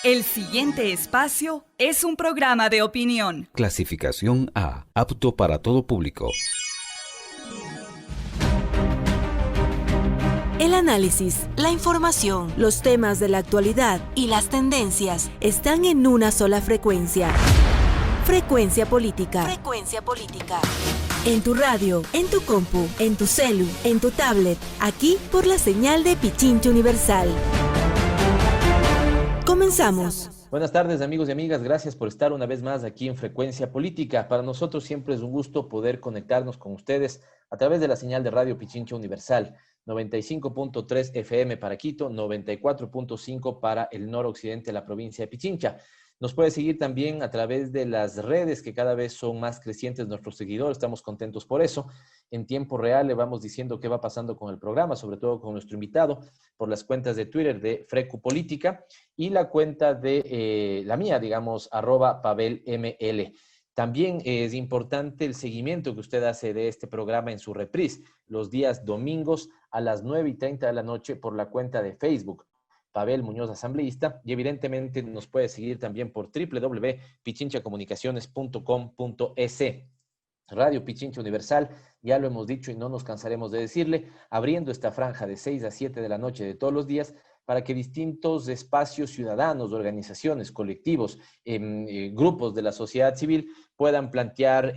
El siguiente espacio es un programa de opinión. Clasificación A, apto para todo público. El análisis, la información, los temas de la actualidad y las tendencias están en una sola frecuencia. Frecuencia Política. Frecuencia Política. En tu radio, en tu compu, en tu celu, en tu tablet, aquí por la señal de Pichincha Universal. Comenzamos. Buenas tardes, amigos y amigas. Gracias por estar una vez más aquí en Frecuencia Política. Para nosotros siempre es un gusto poder conectarnos con ustedes a través de la señal de Radio Pichincha Universal, 95.3 FM para Quito, 94.5 para el noroccidente de la provincia de Pichincha. Nos puede seguir también a través de las redes, que cada vez son más crecientes nuestros seguidores. Estamos contentos por eso. En tiempo real le vamos diciendo qué va pasando con el programa, sobre todo con nuestro invitado, por las cuentas de Twitter de Frecu Política y la cuenta de la mía, digamos, @PavelML. También es importante el seguimiento que usted hace de este programa en su reprise, los días domingos a las 9:30 de la noche por la cuenta de Facebook. Pavel Muñoz Asambleísta, y evidentemente nos puede seguir también por www.pichinchacomunicaciones.com.es. Radio Pichincha Universal, ya lo hemos dicho y no nos cansaremos de decirle, abriendo esta franja de 6 a 7 de la noche de todos los días para que distintos espacios ciudadanos, organizaciones, colectivos, grupos de la sociedad civil puedan plantear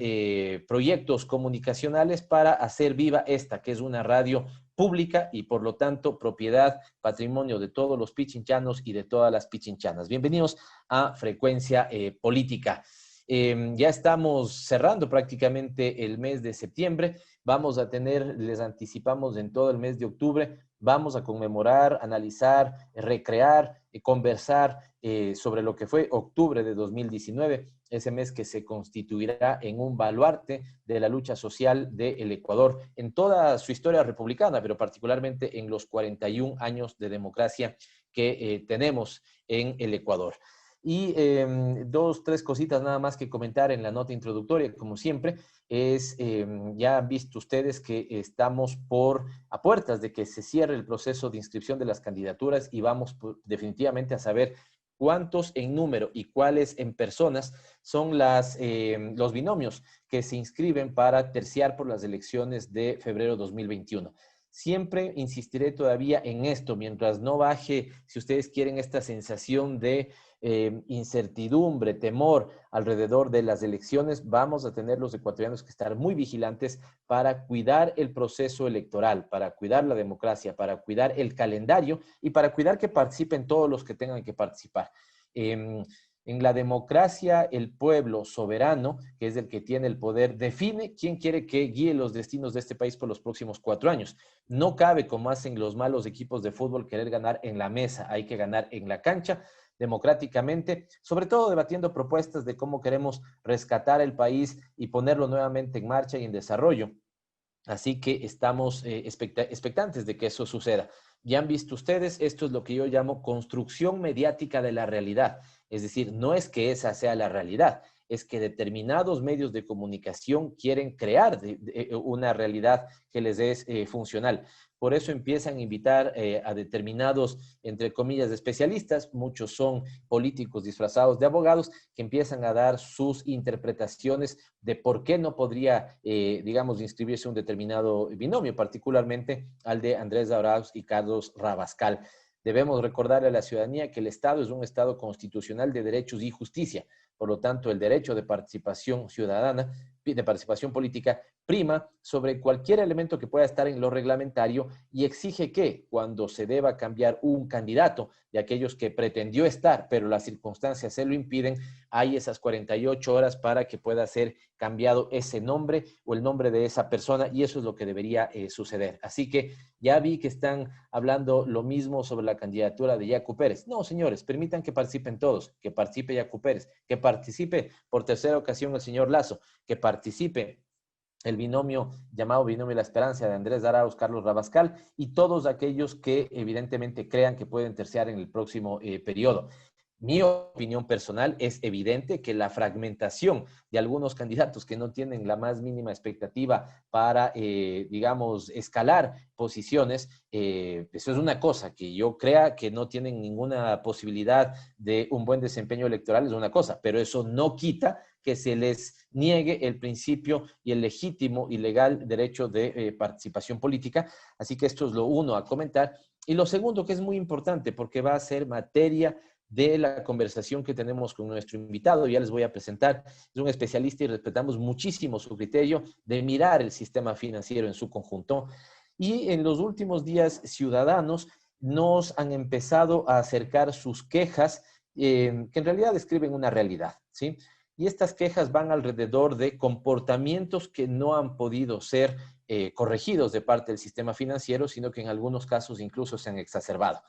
proyectos comunicacionales para hacer viva esta, que es una radio pública y por lo tanto propiedad, patrimonio de todos los pichinchanos y de todas las pichinchanas. Bienvenidos a Frecuencia Política. Ya estamos cerrando prácticamente el mes de septiembre. Vamos a tener, les anticipamos, en todo el mes de octubre, vamos a conmemorar, analizar, recrear, conversar sobre lo que fue octubre de 2019, ese mes que se constituirá en un baluarte de la lucha social del Ecuador en toda su historia republicana, pero particularmente en los 41 años de democracia que tenemos en el Ecuador. Y dos, tres cositas nada más que comentar en la nota introductoria, como siempre, es, ya han visto ustedes que estamos a puertas de que se cierre el proceso de inscripción de las candidaturas y vamos definitivamente a saber cuántos en número y cuáles en personas son los binomios que se inscriben para terciar por las elecciones de febrero 2021. Siempre insistiré todavía en esto, mientras no baje, si ustedes quieren, esta sensación de incertidumbre, temor alrededor de las elecciones, vamos a tener los ecuatorianos que estar muy vigilantes para cuidar el proceso electoral, para cuidar la democracia, para cuidar el calendario y para cuidar que participen todos los que tengan que participar. En la democracia, el pueblo soberano, que es el que tiene el poder, define quién quiere que guíe los destinos de este país por los próximos 4 años. No cabe, como hacen los malos equipos de fútbol, querer ganar en la mesa. Hay que ganar en la cancha, democráticamente, sobre todo debatiendo propuestas de cómo queremos rescatar el país y ponerlo nuevamente en marcha y en desarrollo. Así que estamos expectantes de que eso suceda. Ya han visto ustedes, esto es lo que yo llamo construcción mediática de la realidad. Es decir, no es que esa sea la realidad, es que determinados medios de comunicación quieren crear una realidad que les es funcional. Por eso empiezan a invitar a determinados, entre comillas, especialistas, muchos son políticos disfrazados de abogados, que empiezan a dar sus interpretaciones de por qué no podría, digamos, inscribirse un determinado binomio, particularmente al de Andrés Arauz y Carlos Rabascal. Debemos recordarle a la ciudadanía que el Estado es un Estado constitucional de derechos y justicia. Por lo tanto, el derecho de participación ciudadana, de participación política, prima sobre cualquier elemento que pueda estar en lo reglamentario y exige que cuando se deba cambiar un candidato de aquellos que pretendió estar, pero las circunstancias se lo impiden, hay esas 48 horas para que pueda ser cambiado ese nombre o el nombre de esa persona, y eso es lo que debería suceder. Así que ya vi que están hablando lo mismo sobre la candidatura de Yacu Pérez. No, señores, permitan que participen todos, que participe Yacu Pérez, que participe por tercera ocasión el señor Lazo, que participe el binomio llamado Binomio de la Esperanza de Andrés Arauz, Carlos Rabascal y todos aquellos que evidentemente crean que pueden terciar en el próximo periodo. Mi opinión personal es evidente que la fragmentación de algunos candidatos que no tienen la más mínima expectativa para, digamos, escalar posiciones, eso es una cosa. Que yo crea que no tienen ninguna posibilidad de un buen desempeño electoral es una cosa, pero eso no quita que se les niegue el principio y el legítimo y legal derecho de participación política. Así que esto es lo uno a comentar. Y lo segundo, que es muy importante porque va a ser materia de la conversación que tenemos con nuestro invitado. Ya les voy a presentar. Es un especialista y respetamos muchísimo su criterio de mirar el sistema financiero en su conjunto. Y en los últimos días, ciudadanos nos han empezado a acercar sus quejas, que en realidad describen una realidad, ¿sí? Y estas quejas van alrededor de comportamientos que no han podido ser corregidos de parte del sistema financiero, sino que en algunos casos incluso se han exacerbado.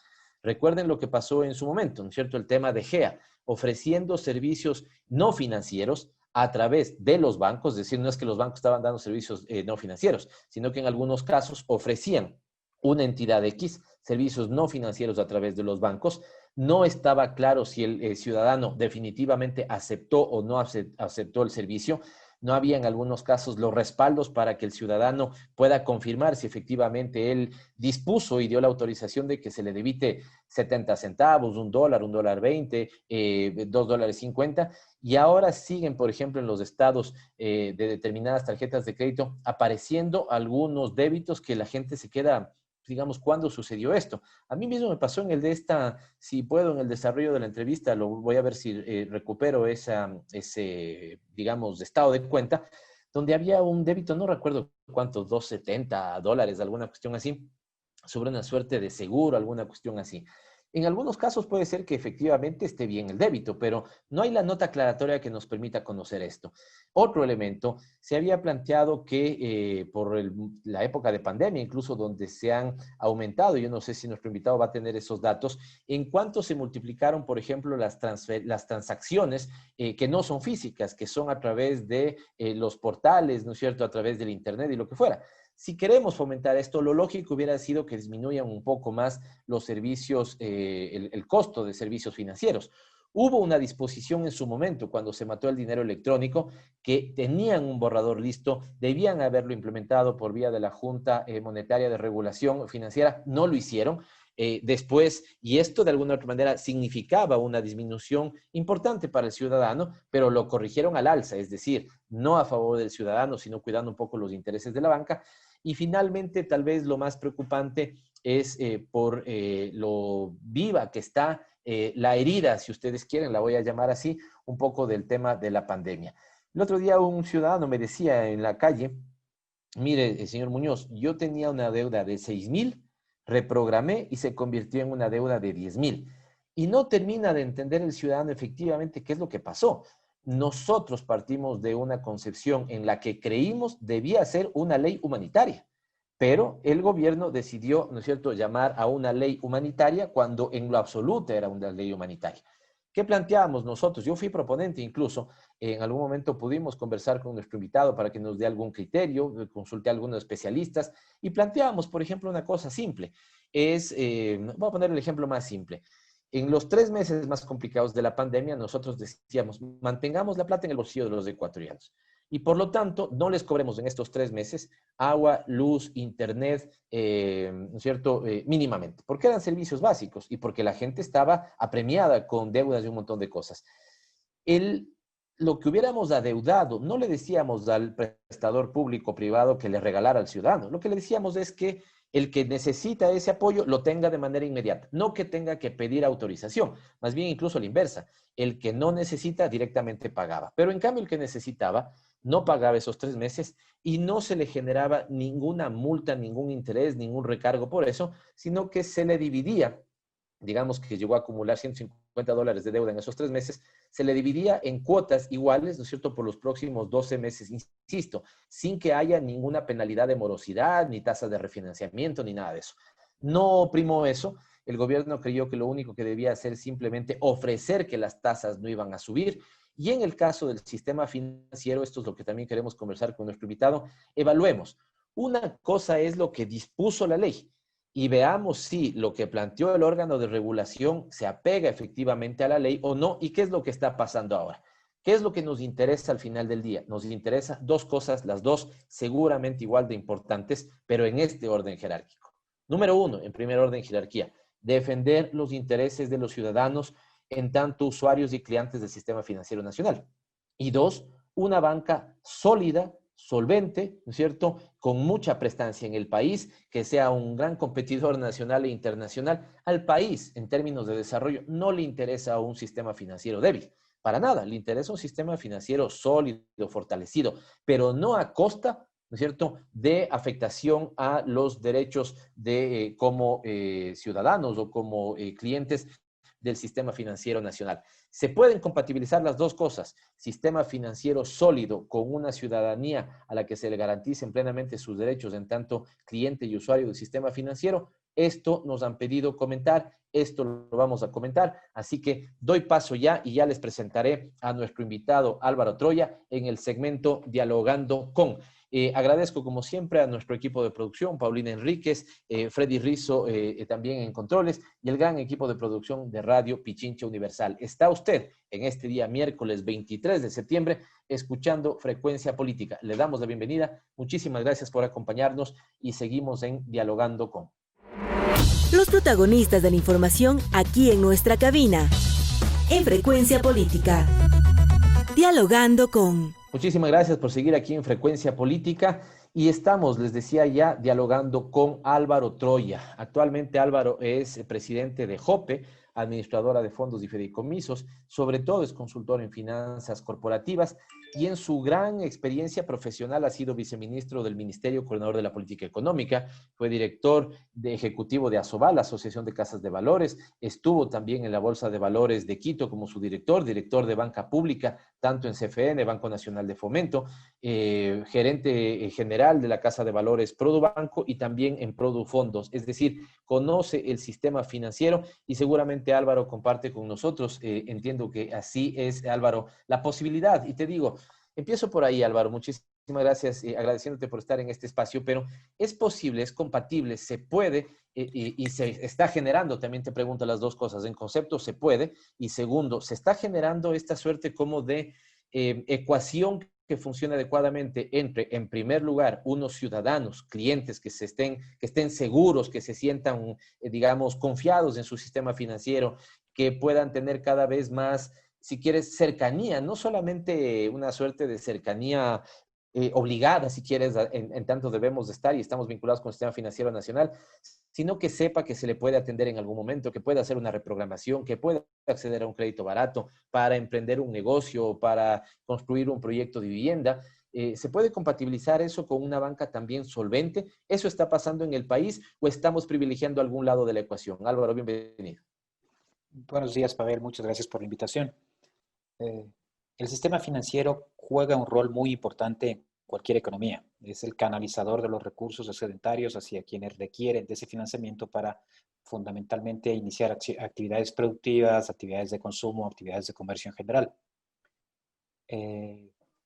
Recuerden lo que pasó en su momento, ¿no es cierto? El tema de GEA, ofreciendo servicios no financieros a través de los bancos, es decir, no es que los bancos estaban dando servicios no financieros, sino que en algunos casos ofrecían una entidad X, servicios no financieros a través de los bancos. No estaba claro si el ciudadano definitivamente aceptó o no aceptó el servicio. No había en algunos casos los respaldos para que el ciudadano pueda confirmar si efectivamente él dispuso y dio la autorización de que se le debite 70 centavos, $1, $1.20, $2.50. Y ahora siguen, por ejemplo, en los estados de determinadas tarjetas de crédito apareciendo algunos débitos que la gente se queda, digamos, ¿cuándo sucedió esto? A mí mismo me pasó en el de esta, si puedo, en el desarrollo de la entrevista, lo voy a ver si recupero ese, digamos, estado de cuenta, donde había un débito, no recuerdo cuánto, $2.70, alguna cuestión así, sobre una suerte de seguro, alguna cuestión así. En algunos casos puede ser que efectivamente esté bien el débito, pero no hay la nota aclaratoria que nos permita conocer esto. Otro elemento, se había planteado que por la época de pandemia, incluso donde se han aumentado, yo no sé si nuestro invitado va a tener esos datos, en cuánto se multiplicaron, por ejemplo, las transacciones que no son físicas, que son a través de los portales, ¿no es cierto?, a través del Internet y lo que fuera. Si queremos fomentar esto, lo lógico hubiera sido que disminuyan un poco más los servicios, el costo de servicios financieros. Hubo una disposición en su momento, cuando se mató el dinero electrónico, que tenían un borrador listo, debían haberlo implementado por vía de la Junta Monetaria de Regulación Financiera, no lo hicieron. Después, y esto de alguna otra manera significaba una disminución importante para el ciudadano, pero lo corrigieron al alza, es decir, no a favor del ciudadano, sino cuidando un poco los intereses de la banca. Y finalmente, tal vez lo más preocupante es por lo viva que está la herida, si ustedes quieren, la voy a llamar así, un poco del tema de la pandemia. El otro día un ciudadano me decía en la calle, mire, señor Muñoz, yo tenía una deuda de 6,000, reprogramé y se convirtió en una deuda de 10,000. Y no termina de entender el ciudadano efectivamente qué es lo que pasó. Nosotros partimos de una concepción en la que creímos debía ser una ley humanitaria, pero el gobierno decidió, ¿no es cierto?, llamar a una ley humanitaria cuando en lo absoluto era una ley humanitaria. ¿Qué planteábamos nosotros? Yo fui proponente incluso, en algún momento pudimos conversar con nuestro invitado para que nos dé algún criterio, consulté a algunos especialistas y planteábamos, por ejemplo, una cosa simple. Voy a poner el ejemplo más simple. En los 3 meses más complicados de la pandemia, nosotros decíamos, mantengamos la plata en el bolsillo de los ecuatorianos. Y por lo tanto, no les cobremos en estos 3 meses agua, luz, internet, ¿no es cierto?, mínimamente, porque eran servicios básicos y porque la gente estaba apremiada con deudas y un montón de cosas. Lo que hubiéramos adeudado, no le decíamos al prestador público-privado que le regalara al ciudadano, lo que le decíamos es que el que necesita ese apoyo lo tenga de manera inmediata, no que tenga que pedir autorización, más bien incluso la inversa, el que no necesita directamente pagaba, pero en cambio el que necesitaba no pagaba esos 3 meses y no se le generaba ninguna multa, ningún interés, ningún recargo por eso, sino que se le dividía, digamos que llegó a acumular $150 de deuda en esos 3 meses, se le dividía en cuotas iguales, ¿no es cierto?, por los próximos 12 meses, insisto, sin que haya ninguna penalidad de morosidad, ni tasa de refinanciamiento, ni nada de eso. No primó eso. El gobierno creyó que lo único que debía hacer es simplemente ofrecer que las tasas no iban a subir. Y en el caso del sistema financiero, esto es lo que también queremos conversar con nuestro invitado, evaluemos. Una cosa es lo que dispuso la ley. y veamos si lo que planteó el órgano de regulación se apega efectivamente a la ley o no, y qué es lo que está pasando ahora. ¿Qué es lo que nos interesa al final del día? Nos interesa dos cosas, las dos seguramente igual de importantes, pero en este orden jerárquico. Número uno, en primer orden jerarquía, defender los intereses de los ciudadanos en tanto usuarios y clientes del sistema financiero nacional. Y dos, una banca sólida, solvente, ¿no es cierto?, con mucha prestancia en el país, que sea un gran competidor nacional e internacional. Al país, en términos de desarrollo, no le interesa un sistema financiero débil. Para nada, le interesa un sistema financiero sólido, fortalecido, pero no a costa, ¿no es cierto?, de afectación a los derechos de como ciudadanos o como clientes del sistema financiero nacional. Se pueden compatibilizar las dos cosas, sistema financiero sólido con una ciudadanía a la que se le garanticen plenamente sus derechos en tanto cliente y usuario del sistema financiero. Esto nos han pedido comentar, esto lo vamos a comentar, así que doy paso ya y ya les presentaré a nuestro invitado Álvaro Troya en el segmento Dialogando con. Agradezco como siempre a nuestro equipo de producción, Paulina Enríquez, Freddy Rizzo también en controles y el gran equipo de producción de Radio Pichincha Universal. Está usted en este día miércoles 23 de septiembre escuchando Frecuencia Política. Le damos la bienvenida. Muchísimas gracias por acompañarnos y seguimos en Dialogando con. Los protagonistas de la información aquí en nuestra cabina. En Frecuencia Política. Dialogando con. Muchísimas gracias por seguir aquí en Frecuencia Política y estamos, les decía ya, dialogando con Álvaro Troya. Actualmente Álvaro es presidente de JOPE, administradora de fondos y fideicomisos, sobre todo es consultor en finanzas corporativas y en su gran experiencia profesional ha sido viceministro del Ministerio Coordinador de la Política Económica, fue director ejecutivo de ASOVAL, la Asociación de Casas de Valores, estuvo también en la Bolsa de Valores de Quito como su director de Banca Pública, tanto en CFN, Banco Nacional de Fomento, gerente general de la Casa de Valores Produbanco y también en Produfondos, es decir, conoce el sistema financiero y seguramente Álvaro comparte con nosotros, entiendo que así es, Álvaro, la posibilidad, y te digo, empiezo por ahí, Álvaro, muchísimas gracias, agradeciéndote por estar en este espacio, pero es posible, es compatible, se puede y se está generando, también te pregunto las dos cosas, en concepto se puede, y segundo, se está generando esta suerte como de ecuación que funcione adecuadamente entre, en primer lugar, unos ciudadanos, clientes que estén seguros, que se sientan, digamos, confiados en su sistema financiero, que puedan tener cada vez más, si quieres, cercanía, no solamente una suerte de cercanía obligada, si quieres, en tanto debemos de estar y estamos vinculados con el sistema financiero nacional, sino que sepa que se le puede atender en algún momento, que puede hacer una reprogramación, que puede acceder a un crédito barato para emprender un negocio, para construir un proyecto de vivienda. ¿Se puede compatibilizar eso con una banca también solvente? ¿Eso está pasando en el país o estamos privilegiando algún lado de la ecuación? Álvaro, bienvenido. Buenos días, Pavel. Muchas gracias por la invitación. El sistema financiero juega un rol muy importante en cualquier economía. Es el canalizador de los recursos excedentarios hacia quienes requieren de ese financiamiento para fundamentalmente iniciar actividades productivas, actividades de consumo, actividades de comercio en general.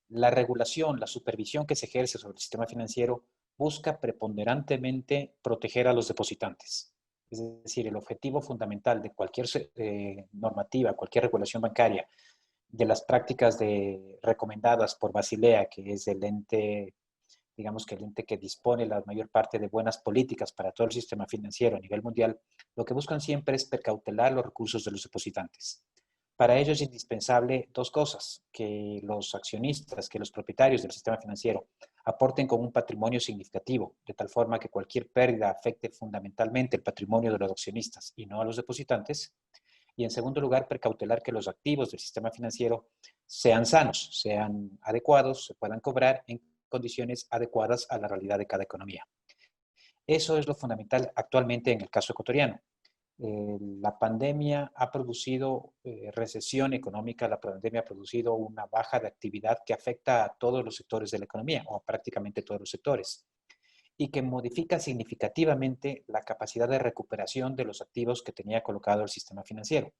La regulación, la supervisión que se ejerce sobre el sistema financiero busca preponderantemente proteger a los depositantes. Es decir, el objetivo fundamental de cualquier normativa, cualquier regulación bancaria, de las prácticas recomendadas por Basilea, que es el ente, digamos que el ente que dispone la mayor parte de buenas políticas para todo el sistema financiero a nivel mundial, lo que buscan siempre es precautelar los recursos de los depositantes. Para ello es indispensable dos cosas: que los accionistas, que los propietarios del sistema financiero aporten con un patrimonio significativo, de tal forma que cualquier pérdida afecte fundamentalmente el patrimonio de los accionistas y no a los depositantes. Y en segundo lugar, precautelar que los activos del sistema financiero sean sanos, sean adecuados, se puedan cobrar en condiciones adecuadas a la realidad de cada economía. Eso es lo fundamental actualmente en el caso ecuatoriano. La pandemia ha producido recesión económica, la pandemia ha producido una baja de actividad que afecta a todos los sectores de la economía, o prácticamente todos los sectores, y que modifica significativamente la capacidad de recuperación de los activos que tenía colocado el sistema financiero.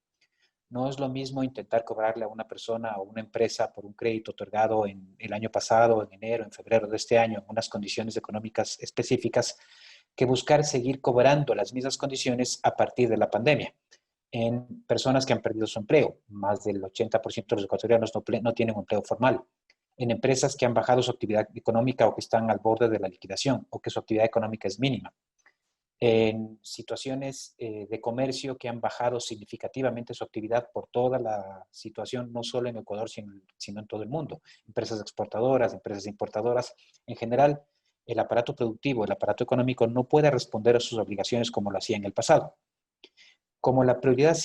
No es lo mismo intentar cobrarle a una persona o una empresa por un crédito otorgado en el año pasado, en enero, en febrero de este año, en unas condiciones económicas específicas, que buscar seguir cobrando las mismas condiciones a partir de la pandemia. En personas que han perdido su empleo, más del 80% de los ecuatorianos no tienen un empleo formal. En empresas que han bajado su actividad económica o que están al borde de la liquidación o que su actividad económica es mínima. En situaciones de comercio que han bajado significativamente su actividad por toda la situación, no solo en Ecuador, sino en todo el mundo. Empresas exportadoras, empresas importadoras. En general, el aparato productivo, el aparato económico no puede responder a sus obligaciones como lo hacía en el pasado. Como la prioridad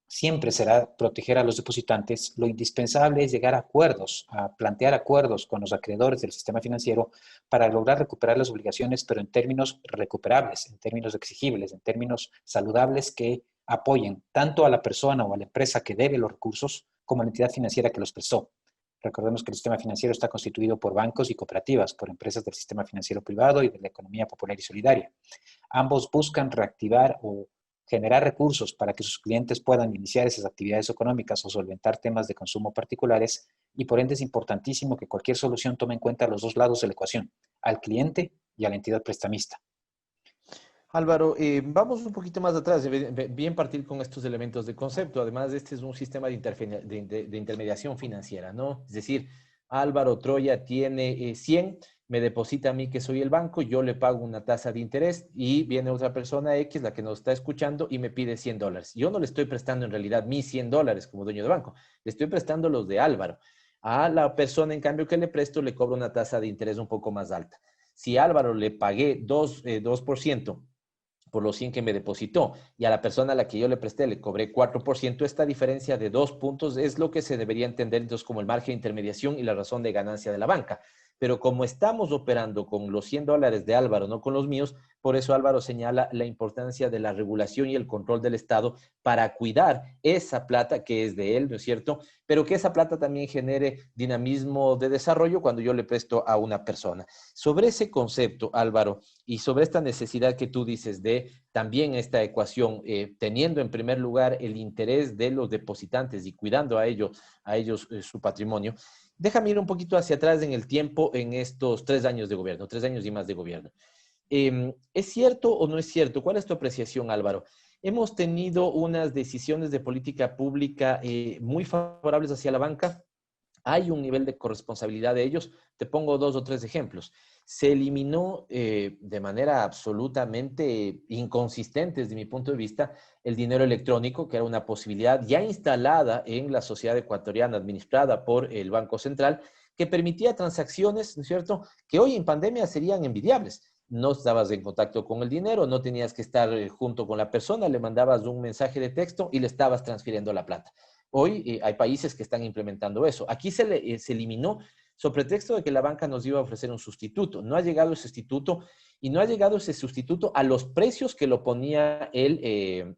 siempre será proteger a los depositantes, lo indispensable es llegar a acuerdos, a plantear acuerdos con los acreedores del sistema financiero para lograr recuperar las obligaciones, pero en términos recuperables, en términos exigibles, en términos saludables que apoyen tanto a la persona o a la empresa que debe los recursos como a la entidad financiera que los prestó. Recordemos que el sistema financiero está constituido por bancos y cooperativas, por empresas del sistema financiero privado y de la economía popular y solidaria. Ambos buscan reactivar o generar recursos para que sus clientes puedan iniciar esas actividades económicas o solventar temas de consumo particulares, y por ende es importantísimo que cualquier solución tome en cuenta los dos lados de la ecuación, al cliente y a la entidad prestamista. Álvaro, vamos un poquito más atrás, bien partir con estos elementos de concepto. Además, este es un sistema de intermediación financiera, ¿no? Es decir, Álvaro Troya tiene 100, me deposita a mí que soy el banco, yo le pago una tasa de interés y viene otra persona X, la que nos está escuchando, y me pide $100. Yo no le estoy prestando en realidad mis $100 como dueño de banco, le estoy prestando los de Álvaro. A la persona, en cambio, que le presto, le cobro una tasa de interés un poco más alta. Si a Álvaro le pagué 2% por los 100 que me depositó, y a la persona a la que yo le presté le cobré 4%, esta diferencia de 2 puntos es lo que se debería entender entonces como el margen de intermediación y la razón de ganancia de la banca. Pero como estamos operando con los $100 de Álvaro, no con los míos, por eso Álvaro señala la importancia de la regulación y el control del Estado para cuidar esa plata que es de él, ¿no es cierto? Pero que esa plata también genere dinamismo de desarrollo cuando yo le presto a una persona. Sobre ese concepto, Álvaro, y sobre esta necesidad que tú dices de también esta ecuación, teniendo en primer lugar el interés de los depositantes y cuidando a ellos su patrimonio, déjame ir un poquito hacia atrás en el tiempo en estos 3 años de gobierno, 3 años y más de gobierno. ¿Es cierto o no es cierto? ¿Cuál es tu apreciación, Álvaro? Hemos tenido unas decisiones de política pública muy favorables hacia la banca. Hay un nivel de corresponsabilidad de ellos. Te pongo 2 o 3 ejemplos. Se eliminó de manera absolutamente inconsistente, desde mi punto de vista, el dinero electrónico, que era una posibilidad ya instalada en la sociedad ecuatoriana, administrada por el Banco Central, que permitía transacciones, ¿no es cierto?, que hoy en pandemia serían envidiables. No estabas en contacto con el dinero, no tenías que estar junto con la persona, le mandabas un mensaje de texto y le estabas transfiriendo la plata. Hoy hay países que están implementando eso. Aquí se eliminó sobre pretexto de que la banca nos iba a ofrecer un sustituto. No ha llegado ese sustituto y no ha llegado ese sustituto a los precios que lo ponía el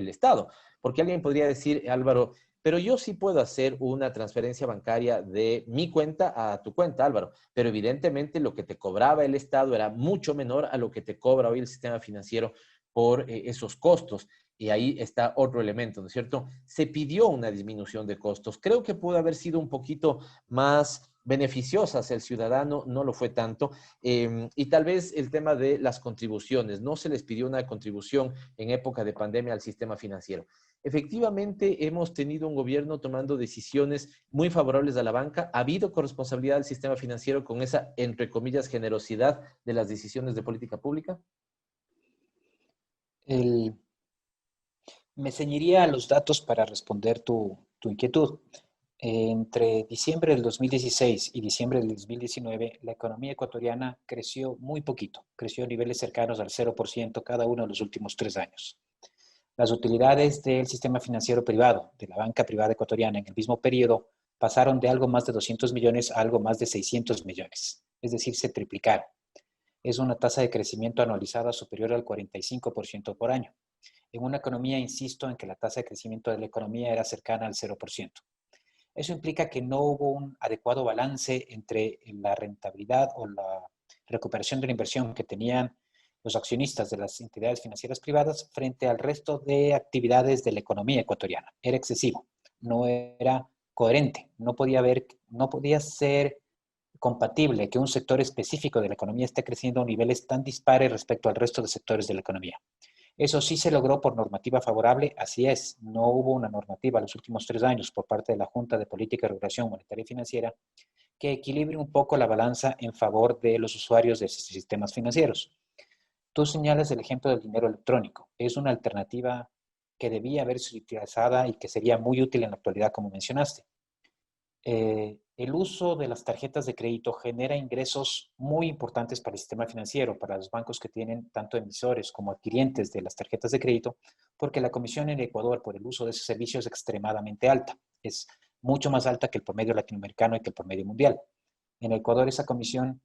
Estado. Porque alguien podría decir, Álvaro, pero yo sí puedo hacer una transferencia bancaria de mi cuenta a tu cuenta, Álvaro. Pero evidentemente lo que te cobraba el Estado era mucho menor a lo que te cobra hoy el sistema financiero por esos costos. Y ahí está otro elemento, ¿no es cierto? Se pidió una disminución de costos. Creo que pudo haber sido un poquito más beneficiosa hacia el ciudadano, no lo fue tanto. Y tal vez el tema de las contribuciones. No se les pidió una contribución en época de pandemia al sistema financiero. Efectivamente, hemos tenido un gobierno tomando decisiones muy favorables a la banca. ¿Ha habido corresponsabilidad del sistema financiero con esa, entre comillas, generosidad de las decisiones de política pública? Me ceñiría a los datos para responder tu inquietud. Entre diciembre del 2016 y diciembre del 2019, la economía ecuatoriana creció muy poquito. Creció a niveles cercanos al 0% cada uno de los últimos 3 años. Las utilidades del sistema financiero privado, de la banca privada ecuatoriana, en el mismo periodo, pasaron de algo más de 200 millones a algo más de 600 millones. Es decir, se triplicaron. Es una tasa de crecimiento anualizada superior al 45% por año. En una economía, insisto, en que la tasa de crecimiento de la economía era cercana al 0%. Eso implica que no hubo un adecuado balance entre la rentabilidad o la recuperación de la inversión que tenían los accionistas de las entidades financieras privadas frente al resto de actividades de la economía ecuatoriana. Era excesivo, no era coherente, no podía ser compatible que un sector específico de la economía esté creciendo a niveles tan dispares respecto al resto de sectores de la economía. Eso sí se logró por normativa favorable, así es, no hubo una normativa los últimos 3 años por parte de la Junta de Política y Regulación Monetaria y Financiera que equilibre un poco la balanza en favor de los usuarios de sistemas financieros. Tú señalas el ejemplo del dinero electrónico. Es una alternativa que debía haberse utilizada y que sería muy útil en la actualidad, como mencionaste. El uso de las tarjetas de crédito genera ingresos muy importantes para el sistema financiero, para los bancos que tienen tanto emisores como adquirientes de las tarjetas de crédito, porque la comisión en Ecuador por el uso de ese servicio es extremadamente alta. Es mucho más alta que el promedio latinoamericano y que el promedio mundial. En Ecuador esa comisión,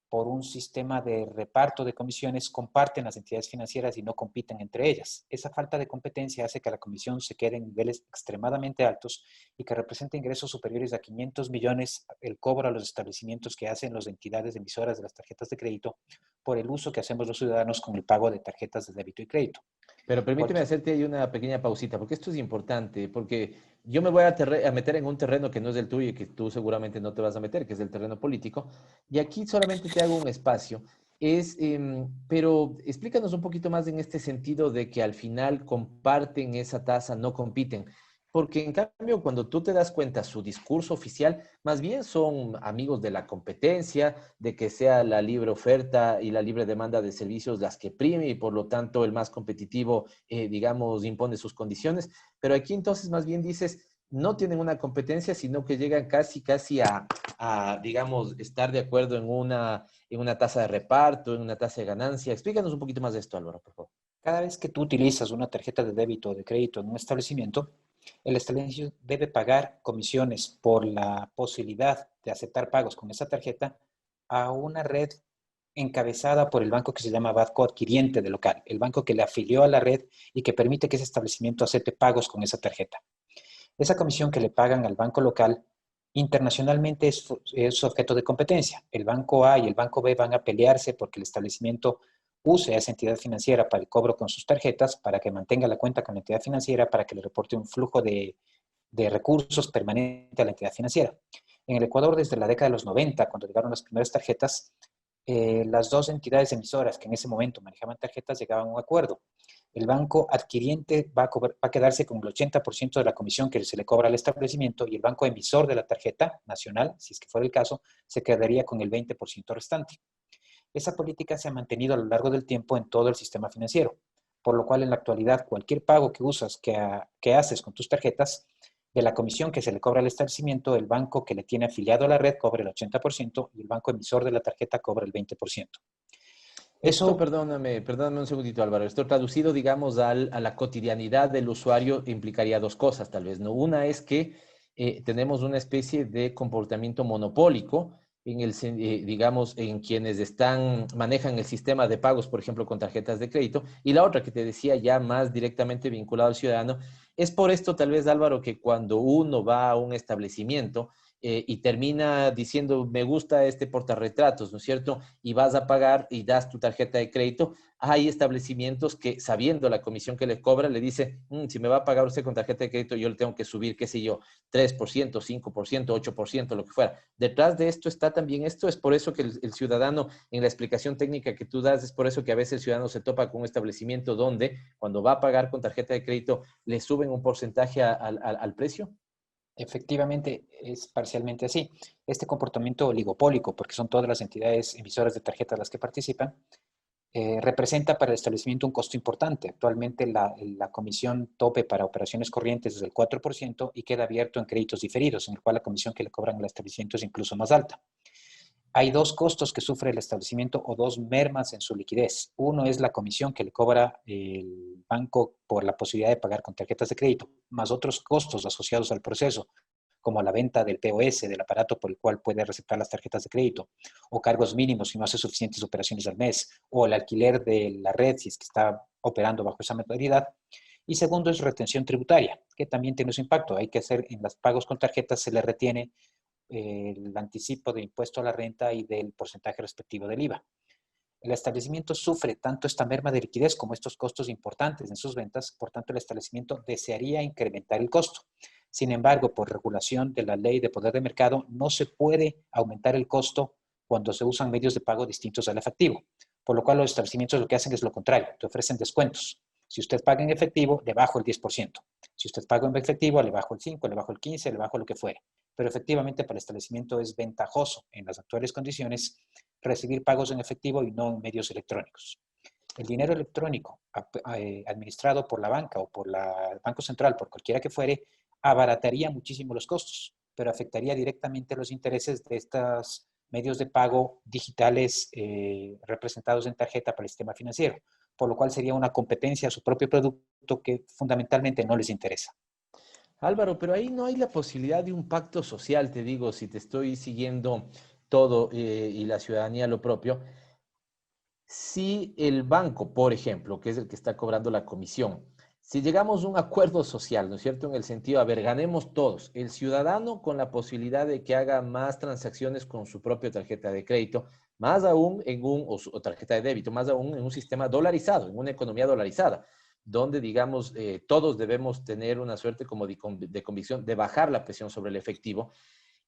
por un sistema de reparto de comisiones, comparten las entidades financieras y no compiten entre ellas. Esa falta de competencia hace que la comisión se quede en niveles extremadamente altos y que represente ingresos superiores a 500 millones el cobro a los establecimientos que hacen las entidades emisoras de las tarjetas de crédito por el uso que hacemos los ciudadanos con el pago de tarjetas de débito y crédito. Pero permíteme hacerte ahí una pequeña pausita, porque esto es importante, porque yo me voy a meter en un terreno que no es del tuyo y que tú seguramente no te vas a meter, que es el terreno político, y aquí solamente te hago un espacio. Pero explícanos un poquito más en este sentido de que al final comparten esa tasa, no compiten. Porque en cambio, cuando tú te das cuenta, su discurso oficial, más bien son amigos de la competencia, de que sea la libre oferta y la libre demanda de servicios las que prime y por lo tanto el más competitivo, digamos, impone sus condiciones. Pero aquí entonces más bien dices, no tienen una competencia, sino que llegan casi digamos, estar de acuerdo en una tasa de reparto, en una tasa de ganancia. Explícanos un poquito más de esto, Álvaro, por favor. Cada vez que tú utilizas una tarjeta de débito o de crédito en un establecimiento, el establecimiento debe pagar comisiones por la posibilidad de aceptar pagos con esa tarjeta a una red encabezada por el banco que se llama banco adquiriente de local, el banco que le afilió a la red y que permite que ese establecimiento acepte pagos con esa tarjeta. Esa comisión que le pagan al banco local internacionalmente es objeto de competencia. El banco A y el banco B van a pelearse porque el establecimiento use a esa entidad financiera para el cobro con sus tarjetas, para que mantenga la cuenta con la entidad financiera, para que le reporte un flujo de recursos permanente a la entidad financiera. En el Ecuador, desde la década de los 90, cuando llegaron las primeras tarjetas, las dos entidades emisoras que en ese momento manejaban tarjetas llegaban a un acuerdo. El banco adquiriente va a quedarse con el 80% de la comisión que se le cobra al establecimiento y el banco emisor de la tarjeta nacional, si es que fuera el caso, se quedaría con el 20% restante. Esa política se ha mantenido a lo largo del tiempo en todo el sistema financiero, por lo cual en la actualidad cualquier pago que usas, que haces con tus tarjetas, de la comisión que se le cobra al establecimiento, el banco que le tiene afiliado a la red cobra el 80% y el banco emisor de la tarjeta cobra el 20%. Esto, perdóname un segundito, Álvaro. Esto traducido, digamos, a la cotidianidad del usuario implicaría dos cosas, tal vez, ¿no? Una es que tenemos una especie de comportamiento monopólico digamos, en quienes manejan el sistema de pagos, por ejemplo, con tarjetas de crédito. Y la otra que te decía, ya más directamente vinculado al ciudadano, es por esto, tal vez, Álvaro, que cuando uno va a un establecimiento, y termina diciendo, me gusta este portarretratos, ¿no es cierto? Y vas a pagar y das tu tarjeta de crédito. Hay establecimientos que, sabiendo la comisión que le cobra, le dice, si me va a pagar usted con tarjeta de crédito, yo le tengo que subir, qué sé yo, 3%, 5%, 8%, lo que fuera. Detrás de esto está también esto. Es por eso que el ciudadano, en la explicación técnica que tú das, es por eso que a veces el ciudadano se topa con un establecimiento donde, cuando va a pagar con tarjeta de crédito, le suben un porcentaje al precio. Efectivamente, es parcialmente así. Este comportamiento oligopólico, porque son todas las entidades emisoras de tarjetas las que participan, representa para el establecimiento un costo importante. Actualmente la comisión tope para operaciones corrientes es del 4% y queda abierto en créditos diferidos, en el cual la comisión que le cobran al establecimiento es incluso más alta. Hay dos costos que sufre el establecimiento o dos mermas en su liquidez. Uno es la comisión que le cobra el banco por la posibilidad de pagar con tarjetas de crédito, más otros costos asociados al proceso, como la venta del POS, del aparato por el cual puede receptar las tarjetas de crédito, o cargos mínimos si no hace suficientes operaciones al mes, o el alquiler de la red si es que está operando bajo esa modalidad. Y segundo es retención tributaria, que también tiene su impacto. Hay que hacer en los pagos con tarjetas, se le retiene el anticipo de impuesto a la renta y del porcentaje respectivo del IVA. El establecimiento sufre tanto esta merma de liquidez como estos costos importantes en sus ventas, por tanto el establecimiento desearía incrementar el costo. Sin embargo, por regulación de la ley de poder de mercado, no se puede aumentar el costo cuando se usan medios de pago distintos al efectivo. Por lo cual los establecimientos lo que hacen es lo contrario, te ofrecen descuentos. Si usted paga en efectivo, le bajo el 10%. Si usted paga en efectivo, le bajo el 5%, le bajo el 15%, le bajo lo que fuere. Pero efectivamente para el establecimiento es ventajoso en las actuales condiciones recibir pagos en efectivo y no en medios electrónicos. El dinero electrónico administrado por la banca o por el Banco Central, por cualquiera que fuere, abarataría muchísimo los costos, pero afectaría directamente los intereses de estos medios de pago digitales representados en tarjeta para el sistema financiero, por lo cual sería una competencia a su propio producto que fundamentalmente no les interesa. Álvaro, pero ahí no hay la posibilidad de un pacto social, te digo, si te estoy siguiendo todo y la ciudadanía lo propio. Si el banco, por ejemplo, que es el que está cobrando la comisión, si llegamos a un acuerdo social, ¿no es cierto? En el sentido, a ver, ganemos todos, el ciudadano con la posibilidad de que haga más transacciones con su propia tarjeta de crédito, más aún o tarjeta de débito, más aún en un sistema dolarizado, en una economía dolarizada, donde, digamos, todos debemos tener una suerte como de convicción de bajar la presión sobre el efectivo.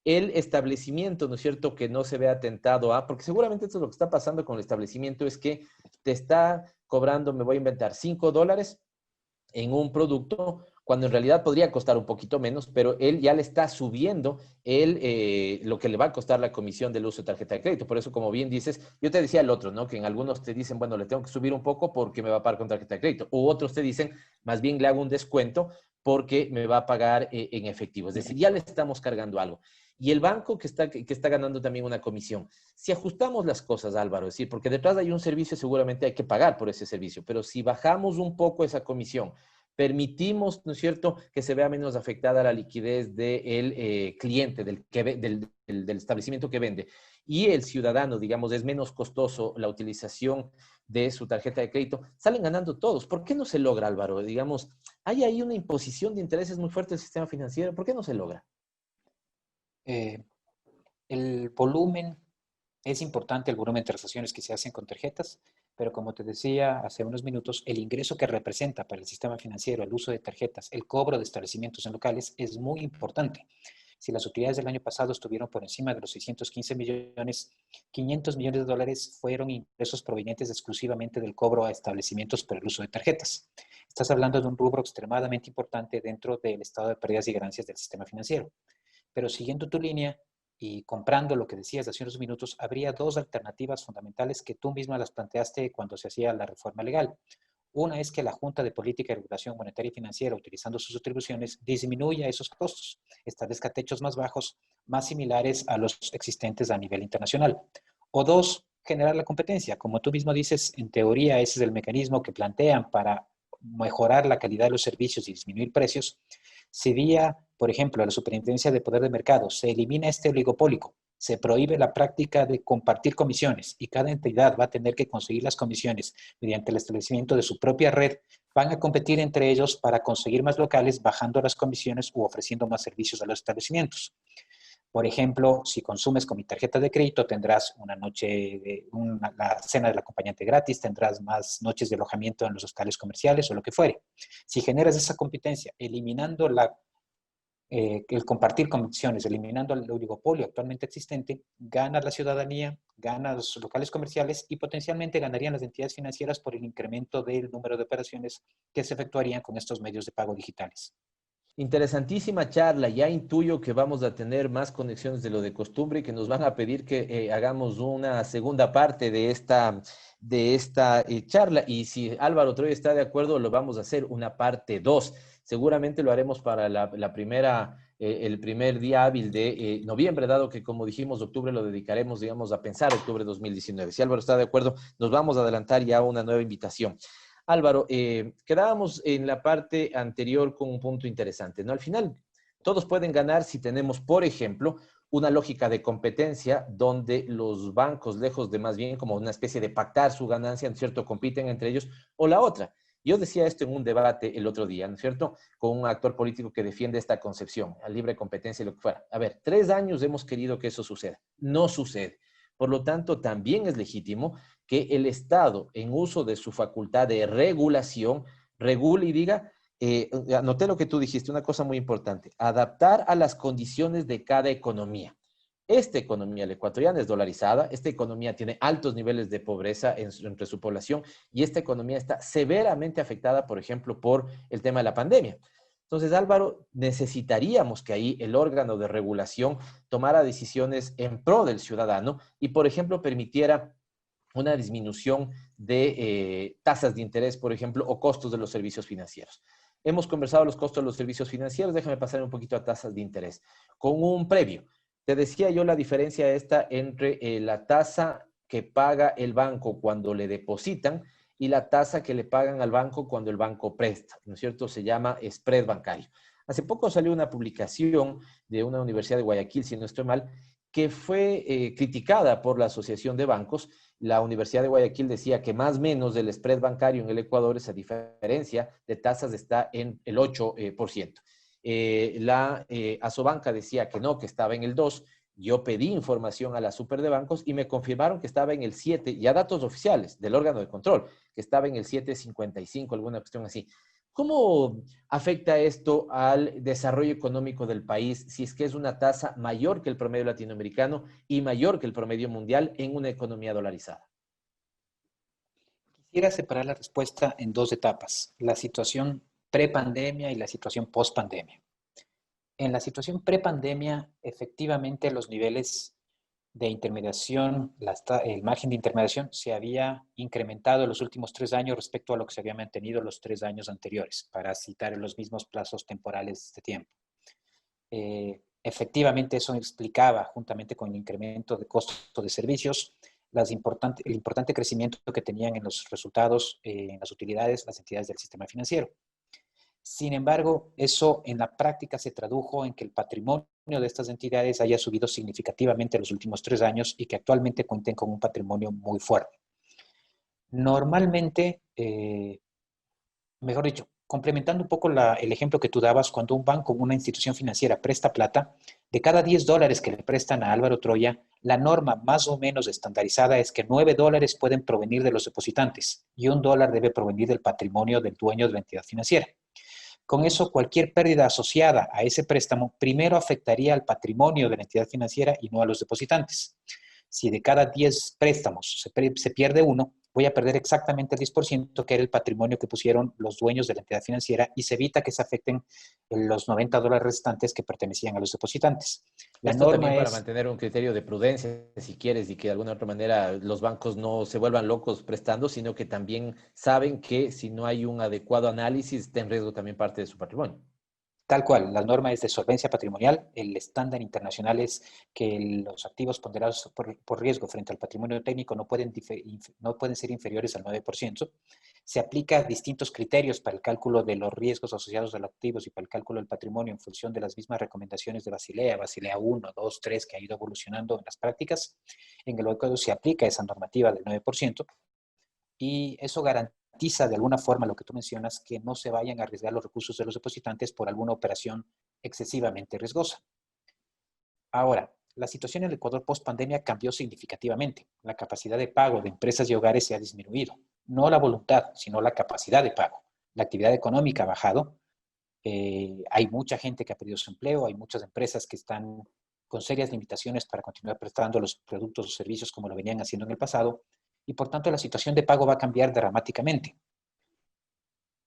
El establecimiento, ¿no es cierto?, que no se vea atentado a, porque seguramente esto es lo que está pasando con el establecimiento, es que te está cobrando, me voy a inventar, $5 en un producto, cuando en realidad podría costar un poquito menos, pero él ya le está subiendo lo que le va a costar la comisión del uso de tarjeta de crédito. Por eso, como bien dices, yo te decía el otro, ¿no? Que en algunos te dicen, bueno, le tengo que subir un poco porque me va a pagar con tarjeta de crédito. U otros te dicen, más bien le hago un descuento porque me va a pagar en efectivo. Es decir, ya le estamos cargando algo. Y el banco que está ganando también una comisión. Si ajustamos las cosas, Álvaro, es decir, porque detrás hay un servicio, seguramente hay que pagar por ese servicio, pero si bajamos un poco esa comisión, permitimos, ¿no es cierto?, que se vea menos afectada la liquidez del cliente, del establecimiento que vende, y el ciudadano, digamos, es menos costoso la utilización de su tarjeta de crédito, salen ganando todos. ¿Por qué no se logra, Álvaro? Digamos, hay ahí una imposición de intereses muy fuerte del sistema financiero. ¿Por qué no se logra? El volumen es importante, el volumen de transacciones que se hacen con tarjetas, pero como te decía hace unos minutos, el ingreso que representa para el sistema financiero el uso de tarjetas, el cobro de establecimientos en locales es muy importante. Si las utilidades del año pasado estuvieron por encima de los 615 millones, 500 millones de dólares fueron ingresos provenientes exclusivamente del cobro a establecimientos por el uso de tarjetas. Estás hablando de un rubro extremadamente importante dentro del estado de pérdidas y ganancias del sistema financiero. Pero siguiendo tu línea y comprando lo que decías hace unos minutos, habría dos alternativas fundamentales que tú misma las planteaste cuando se hacía la reforma legal. Una es que la Junta de Política y Regulación Monetaria y Financiera, utilizando sus atribuciones, disminuya esos costos, establezca techos más bajos, más similares a los existentes a nivel internacional. O dos, generar la competencia. Como tú mismo dices, en teoría ese es el mecanismo que plantean para mejorar la calidad de los servicios y disminuir precios. Si vía, por ejemplo, a la Superintendencia de Poder de Mercado se elimina este oligopólico, se prohíbe la práctica de compartir comisiones y cada entidad va a tener que conseguir las comisiones mediante el establecimiento de su propia red, van a competir entre ellos para conseguir más locales bajando las comisiones u ofreciendo más servicios a los establecimientos. Por ejemplo, si consumes con mi tarjeta de crédito, tendrás la cena del acompañante gratis, tendrás más noches de alojamiento en los hostales comerciales o lo que fuere. Si generas esa competencia, eliminando el compartir comisiones, eliminando el oligopolio actualmente existente, gana la ciudadanía, gana los locales comerciales y potencialmente ganarían las entidades financieras por el incremento del número de operaciones que se efectuarían con estos medios de pago digitales. Interesantísima charla. Ya intuyo que vamos a tener más conexiones de lo de costumbre y que nos van a pedir que hagamos una segunda parte de esta charla. Y si Álvaro Troya está de acuerdo, lo vamos a hacer una parte 2. Seguramente lo haremos para el primer día hábil de noviembre, dado que, como dijimos, octubre lo dedicaremos, digamos, a pensar octubre de 2019. Si Álvaro está de acuerdo, nos vamos a adelantar ya a una nueva invitación. Álvaro, quedábamos en la parte anterior con un punto interesante, ¿no? Al final, todos pueden ganar si tenemos, por ejemplo, una lógica de competencia donde los bancos, lejos de más bien como una especie de pactar su ganancia, ¿no es cierto?, compiten entre ellos, o la otra. Yo decía esto en un debate el otro día, ¿no es cierto?, con un actor político que defiende esta concepción, a libre competencia y lo que fuera. A ver, 3 años hemos querido que eso suceda. No sucede. Por lo tanto, también es legítimo que el Estado, en uso de su facultad de regulación, regule y diga, Anoté lo que tú dijiste, una cosa muy importante, adaptar a las condiciones de cada economía. Esta economía, la ecuatoriana, es dolarizada, esta economía tiene altos niveles de pobreza entre su población y esta economía está severamente afectada, por ejemplo, por el tema de la pandemia. Entonces, Álvaro, necesitaríamos que ahí el órgano de regulación tomara decisiones en pro del ciudadano y, por ejemplo, permitiera una disminución de tasas de interés, por ejemplo, o costos de los servicios financieros. Hemos conversado los costos de los servicios financieros, déjame pasar un poquito a tasas de interés. Con un previo, te decía yo la diferencia esta entre la tasa que paga el banco cuando le depositan y la tasa que le pagan al banco cuando el banco presta, ¿no es cierto? Se llama spread bancario. Hace poco salió una publicación de una universidad de Guayaquil, si no estoy mal, que fue criticada por la Asociación de Bancos. La Universidad de Guayaquil decía que más o menos el spread bancario en el Ecuador, esa diferencia de tasas está en el 8%. La Asobanca decía que no, que estaba en el 2%. Yo pedí información a la Super de Bancos y me confirmaron que estaba en el 7, ya datos oficiales del órgano de control, que estaba en el 7,55, alguna cuestión así. ¿Cómo afecta esto al desarrollo económico del país si es que es una tasa mayor que el promedio latinoamericano y mayor que el promedio mundial en una economía dolarizada? Quisiera separar la respuesta en dos etapas, la situación prepandemia y la situación postpandemia. En la situación prepandemia, efectivamente los niveles de intermediación, el margen de intermediación se había incrementado en los últimos 3 años respecto a lo que se había mantenido los 3 años anteriores, para citar en los mismos plazos temporales de tiempo. Efectivamente, eso explicaba, juntamente con el incremento de costos de servicios, el importante crecimiento que tenían en los resultados, en las utilidades, las entidades del sistema financiero. Sin embargo, eso en la práctica se tradujo en que el patrimonio de estas entidades haya subido significativamente en los últimos 3 años y que actualmente cuenten con un patrimonio muy fuerte. Normalmente, mejor dicho, complementando un poco el ejemplo que tú dabas, cuando un banco, una institución financiera presta plata, de cada $10 que le prestan a Álvaro Troya, la norma más o menos estandarizada es que $9 pueden provenir de los depositantes y $1 debe provenir del patrimonio del dueño de la entidad financiera. Con eso, cualquier pérdida asociada a ese préstamo primero afectaría al patrimonio de la entidad financiera y no a los depositantes. Si de cada 10 préstamos se pierde uno, voy a perder exactamente el 10% que era el patrimonio que pusieron los dueños de la entidad financiera y se evita que se afecten los $90 restantes que pertenecían a los depositantes. La Esto norma también para mantener un criterio de prudencia, si quieres, y que de alguna otra manera los bancos no se vuelvan locos prestando, sino que también saben que si no hay un adecuado análisis, está en riesgo también parte de su patrimonio. Tal cual, la norma es de solvencia patrimonial, el estándar internacional es que los activos ponderados por riesgo frente al patrimonio técnico no pueden ser inferiores al 9%. Se aplica distintos criterios para el cálculo de los riesgos asociados a los activos y para el cálculo del patrimonio en función de las mismas recomendaciones de Basilea 1, 2, 3, que ha ido evolucionando en las prácticas. En el Ecuador se aplica esa normativa del 9% y eso garantiza de alguna forma lo que tú mencionas, que no se vayan a arriesgar los recursos de los depositantes por alguna operación excesivamente riesgosa. Ahora, la situación en el Ecuador post-pandemia cambió significativamente. La capacidad de pago de empresas y hogares se ha disminuido. No la voluntad, sino la capacidad de pago. La actividad económica ha bajado. Hay mucha gente que ha perdido su empleo. Hay muchas empresas que están con serias limitaciones para continuar prestando los productos o servicios como lo venían haciendo en el pasado. Y por tanto la situación de pago va a cambiar dramáticamente.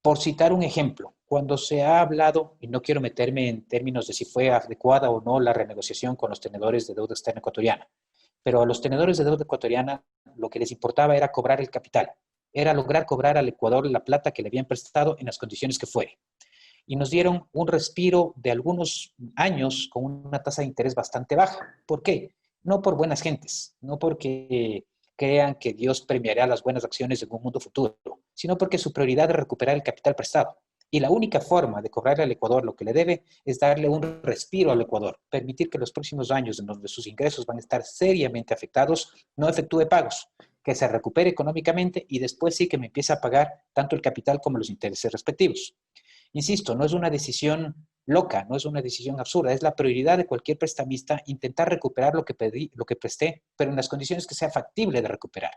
Por citar un ejemplo, cuando se ha hablado, y no quiero meterme en términos de si fue adecuada o no la renegociación con los tenedores de deuda externa ecuatoriana, pero a los tenedores de deuda ecuatoriana lo que les importaba era cobrar el capital, era lograr cobrar al Ecuador la plata que le habían prestado en las condiciones que fuere. Y nos dieron un respiro de algunos años con una tasa de interés bastante baja. ¿Por qué? No por buenas gentes, no porque crean que Dios premiará las buenas acciones en un mundo futuro, sino porque su prioridad es recuperar el capital prestado. Y la única forma de cobrarle al Ecuador lo que le debe es darle un respiro al Ecuador, permitir que los próximos años en donde sus ingresos van a estar seriamente afectados, no efectúe pagos, que se recupere económicamente y después sí que me empiece a pagar tanto el capital como los intereses respectivos. Insisto, no es una decisión loca, no es una decisión absurda, es la prioridad de cualquier prestamista intentar recuperar lo que presté, pero en las condiciones que sea factible de recuperar.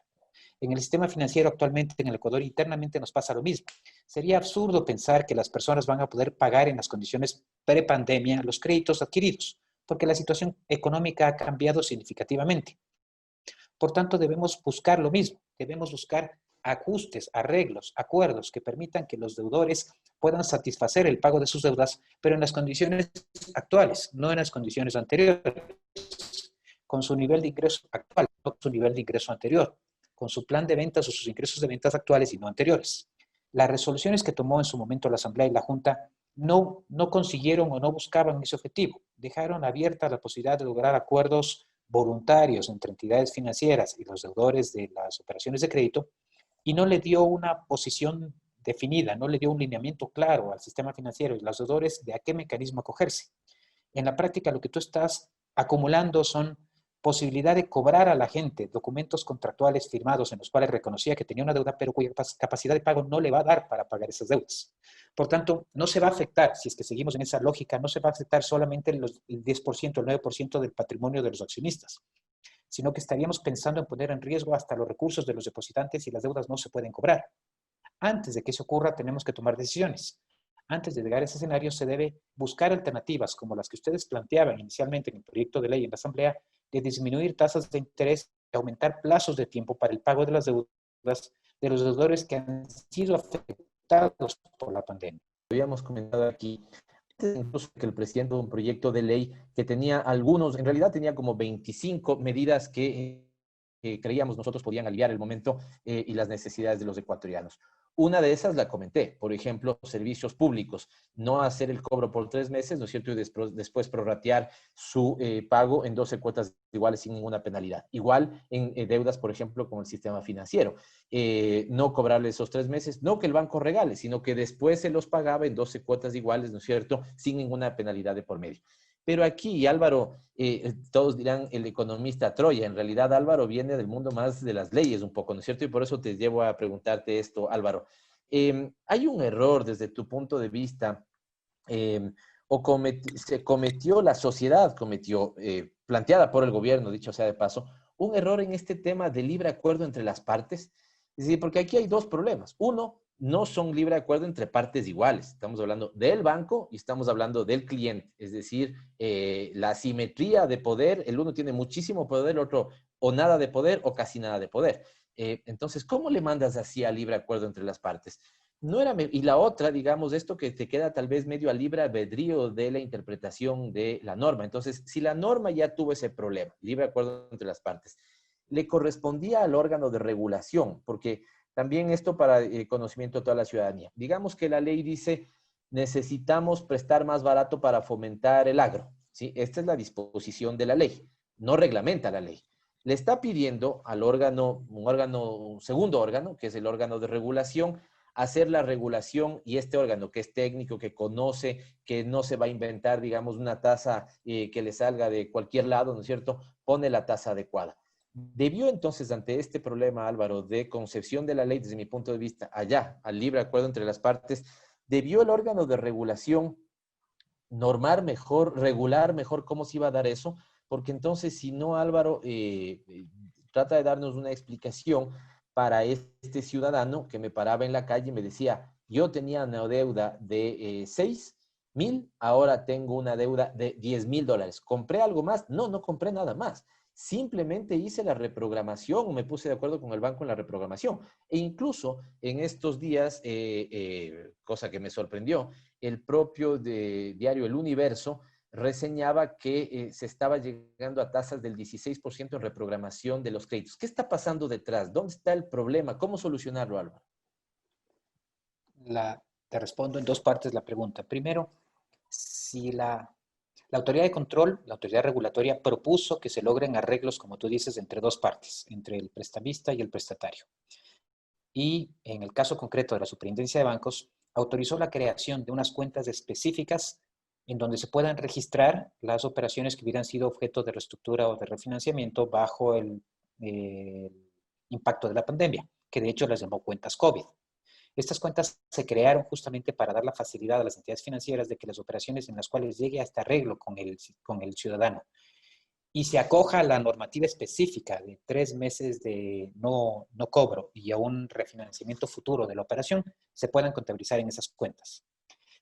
En el sistema financiero actualmente en el Ecuador internamente nos pasa lo mismo. Sería absurdo pensar que las personas van a poder pagar en las condiciones prepandemia los créditos adquiridos, porque la situación económica ha cambiado significativamente. Por tanto, debemos buscar lo mismo, debemos buscar ajustes, arreglos, acuerdos que permitan que los deudores puedan satisfacer el pago de sus deudas, pero en las condiciones actuales, no en las condiciones anteriores, con su nivel de ingreso actual, no con su nivel de ingreso anterior, con su plan de ventas o sus ingresos de ventas actuales y no anteriores. Las resoluciones que tomó en su momento la Asamblea y la Junta no consiguieron o no buscaban ese objetivo. Dejaron abierta la posibilidad de lograr acuerdos voluntarios entre entidades financieras y los deudores de las operaciones de crédito y no le dio una posición definida, no le dio un lineamiento claro al sistema financiero y los deudores de a qué mecanismo acogerse. En la práctica, lo que tú estás acumulando son posibilidad de cobrar a la gente documentos contractuales firmados en los cuales reconocía que tenía una deuda, pero cuya capacidad de pago no le va a dar para pagar esas deudas. Por tanto, no se va a afectar, si es que seguimos en esa lógica, no se va a afectar solamente el 10%, el 9% del patrimonio de los accionistas, sino que estaríamos pensando en poner en riesgo hasta los recursos de los depositantes y las deudas no se pueden cobrar. Antes de que eso ocurra, tenemos que tomar decisiones. Antes de llegar a ese escenario, se debe buscar alternativas como las que ustedes planteaban inicialmente en el proyecto de ley en la Asamblea, de disminuir tasas de interés y aumentar plazos de tiempo para el pago de las deudas de los deudores que han sido afectados por la pandemia. Habíamos comentado aquí incluso que el presidente de un proyecto de ley que tenía algunos, en realidad tenía como 25 medidas que creíamos nosotros podían aliviar el momento y las necesidades de los ecuatorianos. Una de esas la comenté, por ejemplo, servicios públicos, no hacer el cobro por 3 meses, ¿no es cierto? Y después prorratear su pago en 12 cuotas iguales sin ninguna penalidad. Igual en deudas, por ejemplo, con el sistema financiero. No cobrarle esos 3 meses, no que el banco regale, sino que después se los pagaba en 12 cuotas iguales, ¿no es cierto? Sin ninguna penalidad de por medio. Pero aquí, Álvaro, todos dirán el economista Troya. En realidad, Álvaro viene del mundo más de las leyes un poco, ¿no es cierto? Y por eso te llevo a preguntarte esto, Álvaro. ¿Hay un error desde tu punto de vista la sociedad cometió, planteada por el gobierno, dicho sea de paso, un error en este tema de libre acuerdo entre las partes? Es decir, porque aquí hay dos problemas. Uno, no son libre acuerdo entre partes iguales. Estamos hablando del banco y estamos hablando del cliente. Es decir, la asimetría de poder, el uno tiene muchísimo poder, el otro o nada de poder o casi nada de poder. Entonces, ¿cómo le mandas así a libre acuerdo entre las partes? No era, y la otra, digamos, esto que te queda tal vez medio a libre albedrío de la interpretación de la norma. Entonces, si la norma ya tuvo ese problema, libre acuerdo entre las partes, le correspondía al órgano de regulación, porque también esto para conocimiento de toda la ciudadanía. Digamos que la ley dice, necesitamos prestar más barato para fomentar el agro, ¿sí? Esta es la disposición de la ley, no reglamenta la ley. Le está pidiendo al órgano, un segundo órgano, que es el órgano de regulación, hacer la regulación y este órgano que es técnico, que conoce, que no se va a inventar, digamos, una tasa que le salga de cualquier lado, ¿no es cierto? Pone la tasa adecuada. Debió entonces, ante este problema, Álvaro, de concepción de la ley, desde mi punto de vista, allá, al libre acuerdo entre las partes, debió el órgano de regulación normar mejor, regular mejor cómo se iba a dar eso, porque entonces, si no, Álvaro, trata de darnos una explicación para este ciudadano que me paraba en la calle y me decía, yo tenía una deuda de 6,000, ahora tengo una deuda de $10,000. ¿Compré algo más? No, no compré nada más. Simplemente hice la reprogramación, me puse de acuerdo con el banco en la reprogramación. E incluso en estos días, cosa que me sorprendió, el propio diario El Universo reseñaba que se estaba llegando a tasas del 16% en reprogramación de los créditos. ¿Qué está pasando detrás? ¿Dónde está el problema? ¿Cómo solucionarlo, Álvaro? Te respondo en dos partes la pregunta. Primero, si la autoridad de control, la autoridad regulatoria, propuso que se logren arreglos, como tú dices, entre dos partes, entre el prestamista y el prestatario. Y en el caso concreto de la Superintendencia de Bancos, autorizó la creación de unas cuentas específicas en donde se puedan registrar las operaciones que hubieran sido objeto de reestructura o de refinanciamiento bajo el impacto de la pandemia, que de hecho las llamó cuentas COVID. Estas cuentas se crearon justamente para dar la facilidad a las entidades financieras de que las operaciones en las cuales llegue a este arreglo con el ciudadano y se acoja a la normativa específica de 3 meses de no cobro y a un refinanciamiento futuro de la operación, se puedan contabilizar en esas cuentas.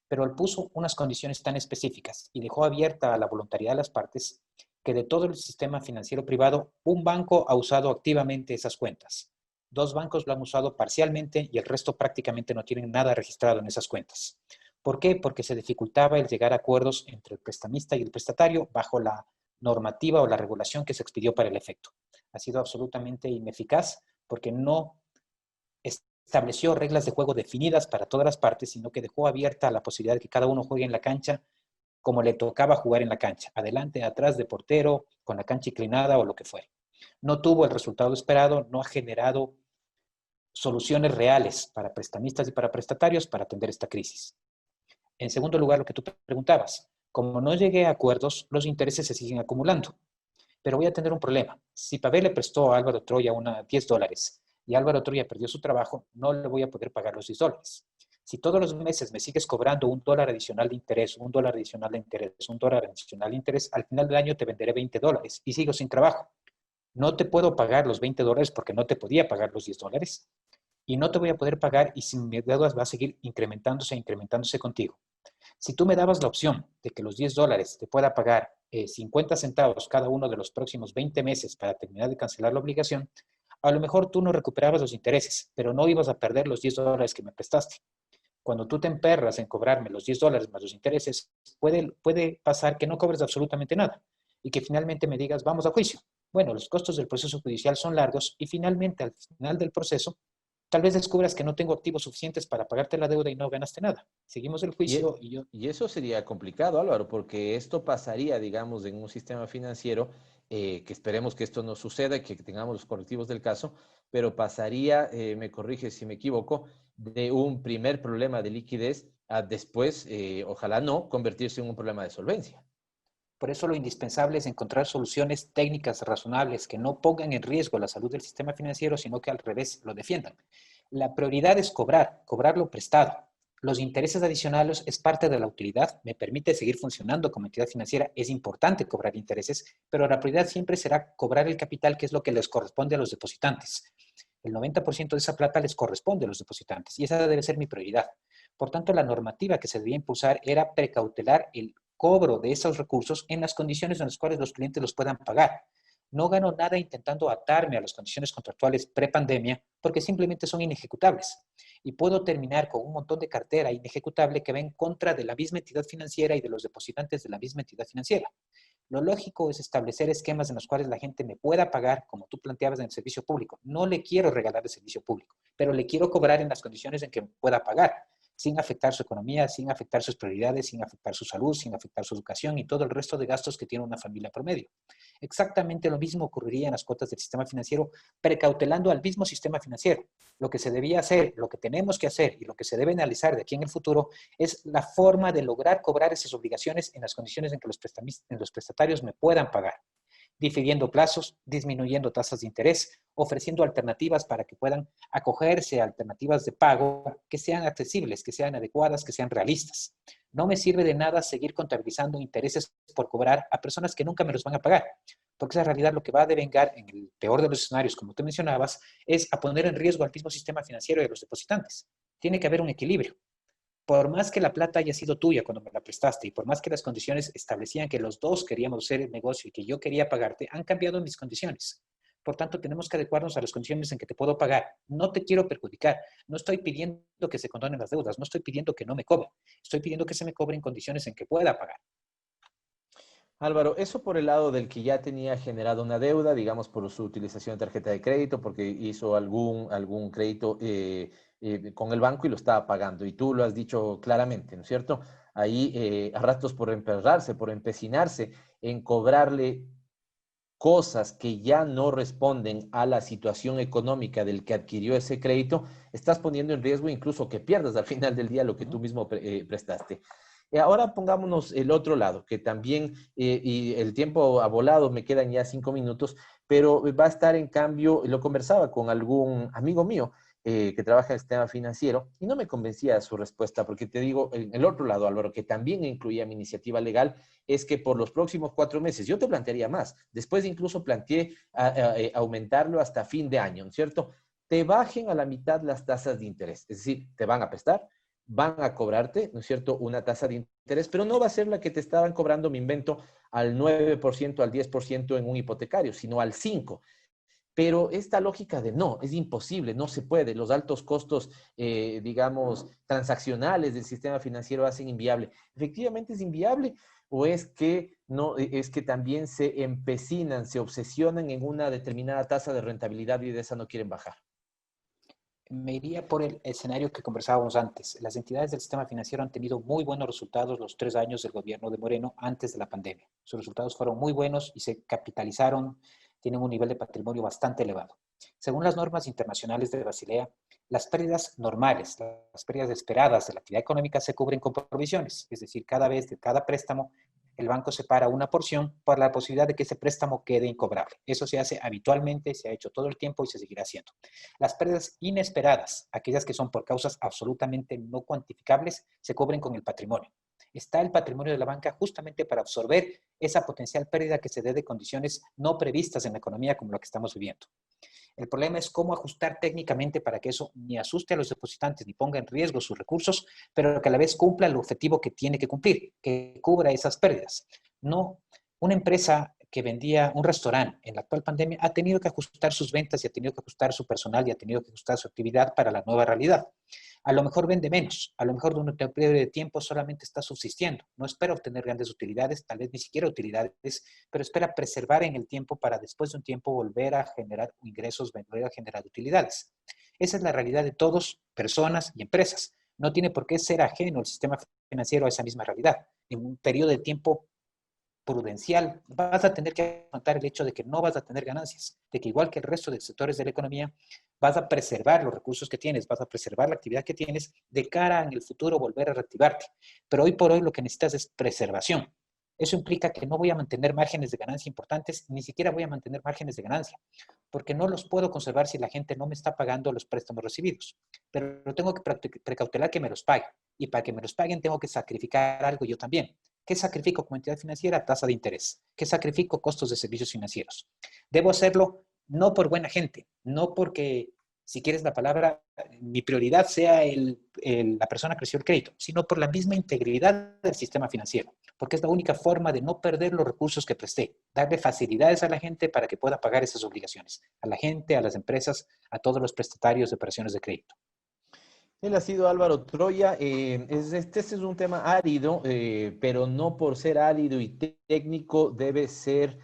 Pero él puso unas condiciones tan específicas y dejó abierta a la voluntariedad de las partes que de todo el sistema financiero privado, un banco ha usado activamente esas cuentas. 2 bancos lo han usado parcialmente y el resto prácticamente no tienen nada registrado en esas cuentas. ¿Por qué? Porque se dificultaba el llegar a acuerdos entre el prestamista y el prestatario bajo la normativa o la regulación que se expidió para el efecto. Ha sido absolutamente ineficaz porque no estableció reglas de juego definidas para todas las partes, sino que dejó abierta la posibilidad de que cada uno juegue en la cancha como le tocaba jugar en la cancha, adelante, atrás, de portero, con la cancha inclinada o lo que fuere. No tuvo el resultado esperado, no ha generado soluciones reales para prestamistas y para prestatarios para atender esta crisis. En segundo lugar, lo que tú preguntabas, como no llegué a acuerdos, los intereses se siguen acumulando. Pero voy a tener un problema. Si Pavel le prestó a Álvaro Troya $10 y Álvaro Troya perdió su trabajo, no le voy a poder pagar los $10. Si todos los meses me sigues cobrando $1 adicional de interés, $1 adicional de interés, $1 adicional de interés, al final del año te venderé $20 y sigo sin trabajo. No te puedo pagar los $20 porque no te podía pagar los $10 y no te voy a poder pagar y sin mis deudas va a seguir incrementándose contigo. Si tú me dabas la opción de que los $10 te pueda pagar 50 centavos cada uno de los próximos 20 meses para terminar de cancelar la obligación, a lo mejor tú no recuperabas los intereses, pero no ibas a perder los $10 que me prestaste. Cuando tú te emperras en cobrarme los $10 más los intereses, puede pasar que no cobres absolutamente nada y que finalmente me digas, vamos a juicio. Bueno, los costos del proceso judicial son largos y finalmente al final del proceso, tal vez descubras que no tengo activos suficientes para pagarte la deuda y no ganaste nada. Seguimos el juicio y eso sería complicado, Álvaro, porque esto pasaría, digamos, en un sistema financiero, que esperemos que esto no suceda y que tengamos los correctivos del caso, pero pasaría, me corrige si me equivoco, de un primer problema de liquidez a después, ojalá no, convertirse en un problema de solvencia. Por eso lo indispensable es encontrar soluciones técnicas razonables que no pongan en riesgo la salud del sistema financiero, sino que al revés lo defiendan. La prioridad es cobrar lo prestado. Los intereses adicionales es parte de la utilidad, me permite seguir funcionando como entidad financiera, es importante cobrar intereses, pero la prioridad siempre será cobrar el capital, que es lo que les corresponde a los depositantes. El 90% de esa plata les corresponde a los depositantes y esa debe ser mi prioridad. Por tanto, la normativa que se debía impulsar era precautelar el cobro de esos recursos en las condiciones en las cuales los clientes los puedan pagar. No gano nada intentando atarme a las condiciones contractuales prepandemia porque simplemente son inejecutables. Y puedo terminar con un montón de cartera inejecutable que va en contra de la misma entidad financiera y de los depositantes de la misma entidad financiera. Lo lógico es establecer esquemas en los cuales la gente me pueda pagar, como tú planteabas, en el servicio público. No le quiero regalar el servicio público, pero le quiero cobrar en las condiciones en que pueda pagar, sin afectar su economía, sin afectar sus prioridades, sin afectar su salud, sin afectar su educación y todo el resto de gastos que tiene una familia promedio. Exactamente lo mismo ocurriría en las cuotas del sistema financiero, precautelando al mismo sistema financiero. Lo que se debía hacer, lo que tenemos que hacer y lo que se debe analizar de aquí en el futuro es la forma de lograr cobrar esas obligaciones en las condiciones en que los prestatarios me puedan pagar, difiriendo plazos, disminuyendo tasas de interés, ofreciendo alternativas para que puedan acogerse a alternativas de pago que sean accesibles, que sean adecuadas, que sean realistas. No me sirve de nada seguir contabilizando intereses por cobrar a personas que nunca me los van a pagar, porque esa realidad lo que va a devengar, en el peor de los escenarios, como tú mencionabas, es a poner en riesgo al mismo sistema financiero y a los depositantes. Tiene que haber un equilibrio. Por más que la plata haya sido tuya cuando me la prestaste y por más que las condiciones establecían que los dos queríamos hacer el negocio y que yo quería pagarte, han cambiado mis condiciones. Por tanto, tenemos que adecuarnos a las condiciones en que te puedo pagar. No te quiero perjudicar. No estoy pidiendo que se condonen las deudas. No estoy pidiendo que no me cobren. Estoy pidiendo que se me cobren en condiciones en que pueda pagar. Álvaro, eso por el lado del que ya tenía generado una deuda, digamos, por su utilización de tarjeta de crédito, porque hizo algún crédito con el banco y lo estaba pagando. Y tú lo has dicho claramente, ¿no es cierto? Ahí a ratos por emperrarse, por empecinarse en cobrarle cosas que ya no responden a la situación económica del que adquirió ese crédito, estás poniendo en riesgo incluso que pierdas al final del día lo que tú mismo prestaste. Ahora pongámonos el otro lado, que también, y el tiempo ha volado, me quedan ya 5 minutos, pero va a estar en cambio, lo conversaba con algún amigo mío, que trabaja en el sistema financiero, y no me convencía su respuesta, porque te digo, en el otro lado, Álvaro, que también incluía mi iniciativa legal, es que por los próximos 4 meses, yo te plantearía más, después incluso planteé aumentarlo hasta fin de año, ¿no es cierto? Te bajen a la mitad las tasas de interés, es decir, te van a prestar, van a cobrarte, ¿no es cierto?, una tasa de interés, pero no va a ser la que te estaban cobrando, me invento, al 9%, al 10% en un hipotecario, sino al 5%. Pero esta lógica de no, es imposible, no se puede, los altos costos, digamos, transaccionales del sistema financiero hacen inviable. ¿Efectivamente es inviable? ¿O es que, no, es que también se empecinan, se obsesionan en una determinada tasa de rentabilidad y de esa no quieren bajar? Me iría por el escenario que conversábamos antes. Las entidades del sistema financiero han tenido muy buenos resultados los 3 años del gobierno de Moreno antes de la pandemia. Sus resultados fueron muy buenos y se capitalizaron, tienen un nivel de patrimonio bastante elevado. Según las normas internacionales de Basilea, las pérdidas normales, las pérdidas esperadas de la actividad económica se cubren con provisiones, es decir, cada vez de cada préstamo el banco separa una porción por la posibilidad de que ese préstamo quede incobrable. Eso se hace habitualmente, se ha hecho todo el tiempo y se seguirá haciendo. Las pérdidas inesperadas, aquellas que son por causas absolutamente no cuantificables, se cubren con el patrimonio. Está el patrimonio de la banca justamente para absorber esa potencial pérdida que se dé de condiciones no previstas en la economía como la que estamos viviendo. El problema es cómo ajustar técnicamente para que eso ni asuste a los depositantes ni ponga en riesgo sus recursos, pero que a la vez cumpla el objetivo que tiene que cumplir, que cubra esas pérdidas. No, una empresa que vendía un restaurante en la actual pandemia ha tenido que ajustar sus ventas y ha tenido que ajustar su personal y ha tenido que ajustar su actividad para la nueva realidad. A lo mejor vende menos, a lo mejor durante un periodo de tiempo solamente está subsistiendo, no espera obtener grandes utilidades, tal vez ni siquiera utilidades, pero espera preservar en el tiempo para después de un tiempo volver a generar ingresos, volver a generar utilidades. Esa es la realidad de todos, personas y empresas. No tiene por qué ser ajeno el sistema financiero a esa misma realidad. En un periodo de tiempo prudencial, vas a tener que afrontar el hecho de que no vas a tener ganancias, de que igual que el resto de sectores de la economía, vas a preservar los recursos que tienes, vas a preservar la actividad que tienes de cara en el futuro volver a reactivarte. Pero hoy por hoy lo que necesitas es preservación. Eso implica que no voy a mantener márgenes de ganancia importantes, ni siquiera voy a mantener márgenes de ganancia, porque no los puedo conservar si la gente no me está pagando los préstamos recibidos. Pero tengo que precautelar que me los paguen. Y para que me los paguen tengo que sacrificar algo yo también. ¿Qué sacrifico como entidad financiera? Tasa de interés. ¿Qué sacrifico? Costos de servicios financieros. Debo hacerlo no por buena gente, no porque, si quieres la palabra, mi prioridad sea la persona que recibió el crédito, sino por la misma integridad del sistema financiero, porque es la única forma de no perder los recursos que presté, darle facilidades a la gente para que pueda pagar esas obligaciones, a la gente, a las empresas, a todos los prestatarios de operaciones de crédito. Él ha sido Álvaro Troya. Este es un tema árido, pero no por ser árido y técnico debe ser,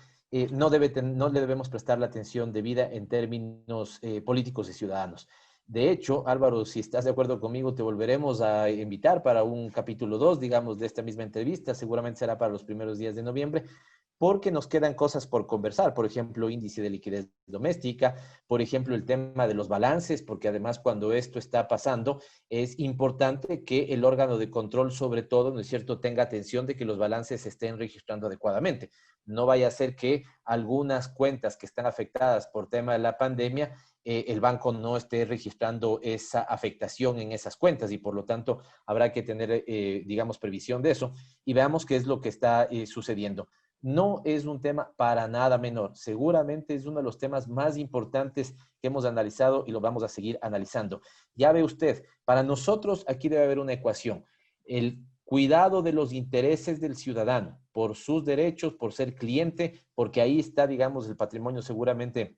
no le debemos prestar la atención debida en términos políticos y ciudadanos. De hecho, Álvaro, si estás de acuerdo conmigo, te volveremos a invitar para un capítulo 2, digamos, de esta misma entrevista. Seguramente será para los primeros días de noviembre, porque nos quedan cosas por conversar. Por ejemplo, índice de liquidez doméstica, por ejemplo, el tema de los balances, porque además cuando esto está pasando, es importante que el órgano de control, sobre todo, ¿no es cierto?, tenga atención de que los balances se estén registrando adecuadamente. No vaya a ser que algunas cuentas que están afectadas por tema de la pandemia, el banco no esté registrando esa afectación en esas cuentas y por lo tanto habrá que tener, digamos, previsión de eso y veamos qué es lo que está sucediendo. No es un tema para nada menor. Seguramente es uno de los temas más importantes que hemos analizado y lo vamos a seguir analizando. Ya ve usted, para nosotros aquí debe haber una ecuación. El cuidado de los intereses del ciudadano por sus derechos, por ser cliente, porque ahí está, digamos, el patrimonio seguramente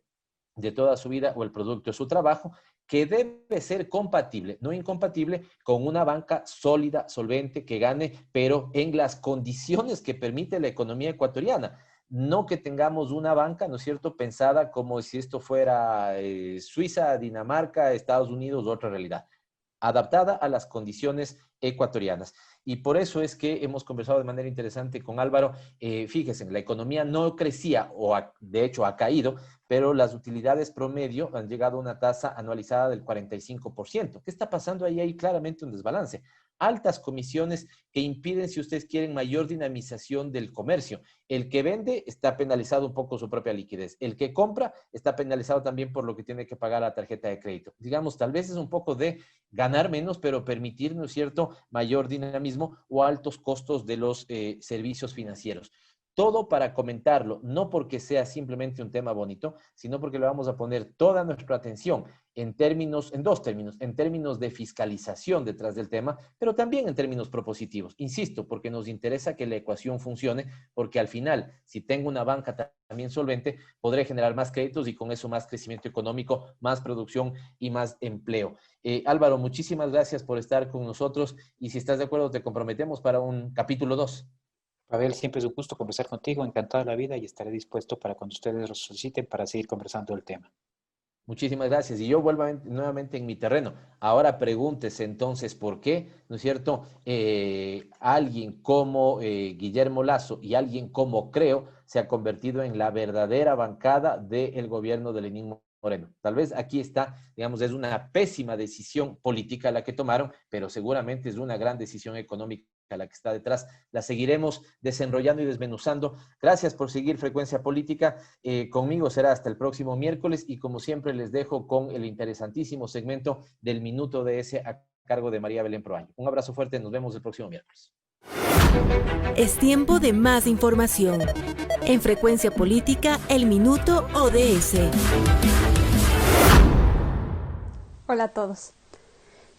de toda su vida o el producto de su trabajo, que debe ser compatible, no incompatible, con una banca sólida, solvente, que gane, pero en las condiciones que permite la economía ecuatoriana. No que tengamos una banca, ¿no es cierto?, pensada como si esto fuera Suiza, Dinamarca, Estados Unidos, otra realidad, adaptada a las condiciones ecuatorianas. Y por eso es que hemos conversado de manera interesante con Álvaro. Fíjense, la economía no crecía, de hecho ha caído, pero las utilidades promedio han llegado a una tasa anualizada del 45%. ¿Qué está pasando ahí? Hay claramente un desbalance. altas comisiones que impiden, si ustedes quieren, mayor dinamización del comercio. El que vende está penalizado un poco su propia liquidez. El que compra está penalizado también por lo que tiene que pagar la tarjeta de crédito. Digamos, tal vez es un poco de ganar menos, pero permitir, ¿no es cierto?, mayor dinamismo o altos costos de los servicios financieros. Todo para comentarlo, no porque sea simplemente un tema bonito, sino porque le vamos a poner toda nuestra atención en dos términos, en términos de fiscalización detrás del tema, pero también en términos propositivos. Insisto, porque nos interesa que la ecuación funcione, porque al final, si tengo una banca también solvente, podré generar más créditos y con eso más crecimiento económico, más producción y más empleo. Álvaro, muchísimas gracias por estar con nosotros y si estás de acuerdo, te comprometemos para un capítulo 2. Pavel, siempre es un gusto conversar contigo, encantado de la vida y estaré dispuesto para cuando ustedes lo soliciten para seguir conversando el tema. Muchísimas gracias. Y yo vuelvo nuevamente en mi terreno. Ahora pregúntese entonces por qué, ¿no es cierto? Alguien como Guillermo Lasso y alguien como Creo se ha convertido en la verdadera bancada del gobierno de Lenín Moreno. Tal vez aquí está, digamos, es una pésima decisión política la que tomaron, pero seguramente es una gran decisión económica la que está detrás. La seguiremos desenrollando y desmenuzando. Gracias por seguir Frecuencia Política. Conmigo será hasta el próximo miércoles y como siempre les dejo con el interesantísimo segmento del Minuto DS a cargo de María Belén Proaño. Un abrazo fuerte, nos vemos el próximo miércoles. Es tiempo de más información. En Frecuencia Política, el Minuto ODS. Hola a todos.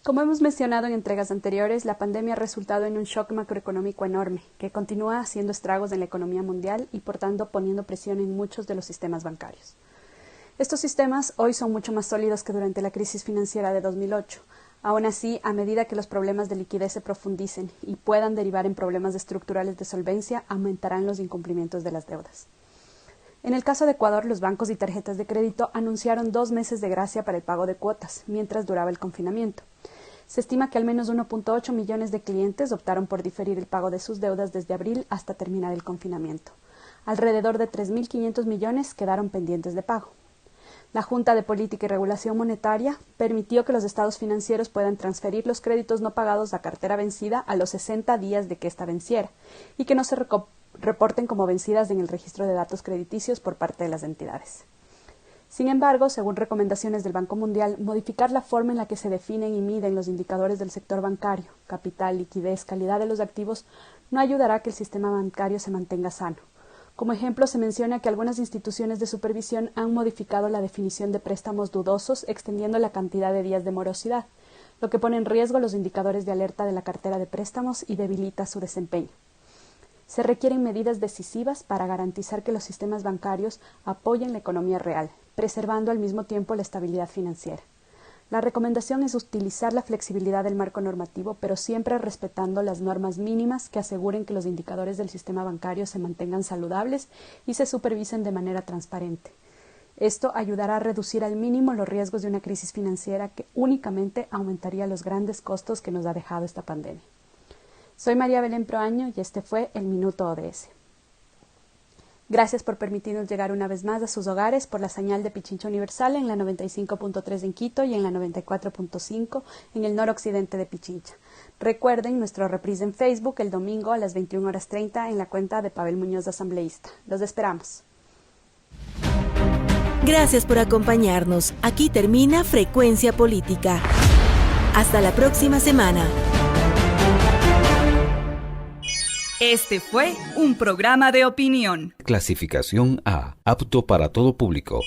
Como hemos mencionado en entregas anteriores, la pandemia ha resultado en un shock macroeconómico enorme, que continúa haciendo estragos en la economía mundial y, por tanto, poniendo presión en muchos de los sistemas bancarios. Estos sistemas hoy son mucho más sólidos que durante la crisis financiera de 2008. Aún así, a medida que los problemas de liquidez se profundicen y puedan derivar en problemas estructurales de solvencia, aumentarán los incumplimientos de las deudas. En el caso de Ecuador, los bancos y tarjetas de crédito anunciaron 2 meses de gracia para el pago de cuotas, mientras duraba el confinamiento. Se estima que al menos 1.8 millones de clientes optaron por diferir el pago de sus deudas desde abril hasta terminar el confinamiento. Alrededor de 3.500 millones quedaron pendientes de pago. La Junta de Política y Regulación Monetaria permitió que los estados financieros puedan transferir los créditos no pagados a cartera vencida a los 60 días de que ésta venciera y que no se reporten como vencidas en el registro de datos crediticios por parte de las entidades. Sin embargo, según recomendaciones del Banco Mundial, modificar la forma en la que se definen y miden los indicadores del sector bancario, capital, liquidez, calidad de los activos, no ayudará a que el sistema bancario se mantenga sano. Como ejemplo, se menciona que algunas instituciones de supervisión han modificado la definición de préstamos dudosos, extendiendo la cantidad de días de morosidad, lo que pone en riesgo los indicadores de alerta de la cartera de préstamos y debilita su desempeño. Se requieren medidas decisivas para garantizar que los sistemas bancarios apoyen la economía real, preservando al mismo tiempo la estabilidad financiera. La recomendación es utilizar la flexibilidad del marco normativo, pero siempre respetando las normas mínimas que aseguren que los indicadores del sistema bancario se mantengan saludables y se supervisen de manera transparente. Esto ayudará a reducir al mínimo los riesgos de una crisis financiera que únicamente aumentaría los grandes costos que nos ha dejado esta pandemia. Soy María Belén Proaño y este fue el Minuto ODS. Gracias por permitirnos llegar una vez más a sus hogares por la señal de Pichincha Universal en la 95.3 en Quito y en la 94.5 en el noroccidente de Pichincha. Recuerden nuestro reprise en Facebook el domingo a las 21:30 en la cuenta de Pavel Muñoz Asambleísta. Los esperamos. Gracias por acompañarnos. Aquí termina Frecuencia Política. Hasta la próxima semana. Este fue un programa de opinión. Clasificación A, apto para todo público.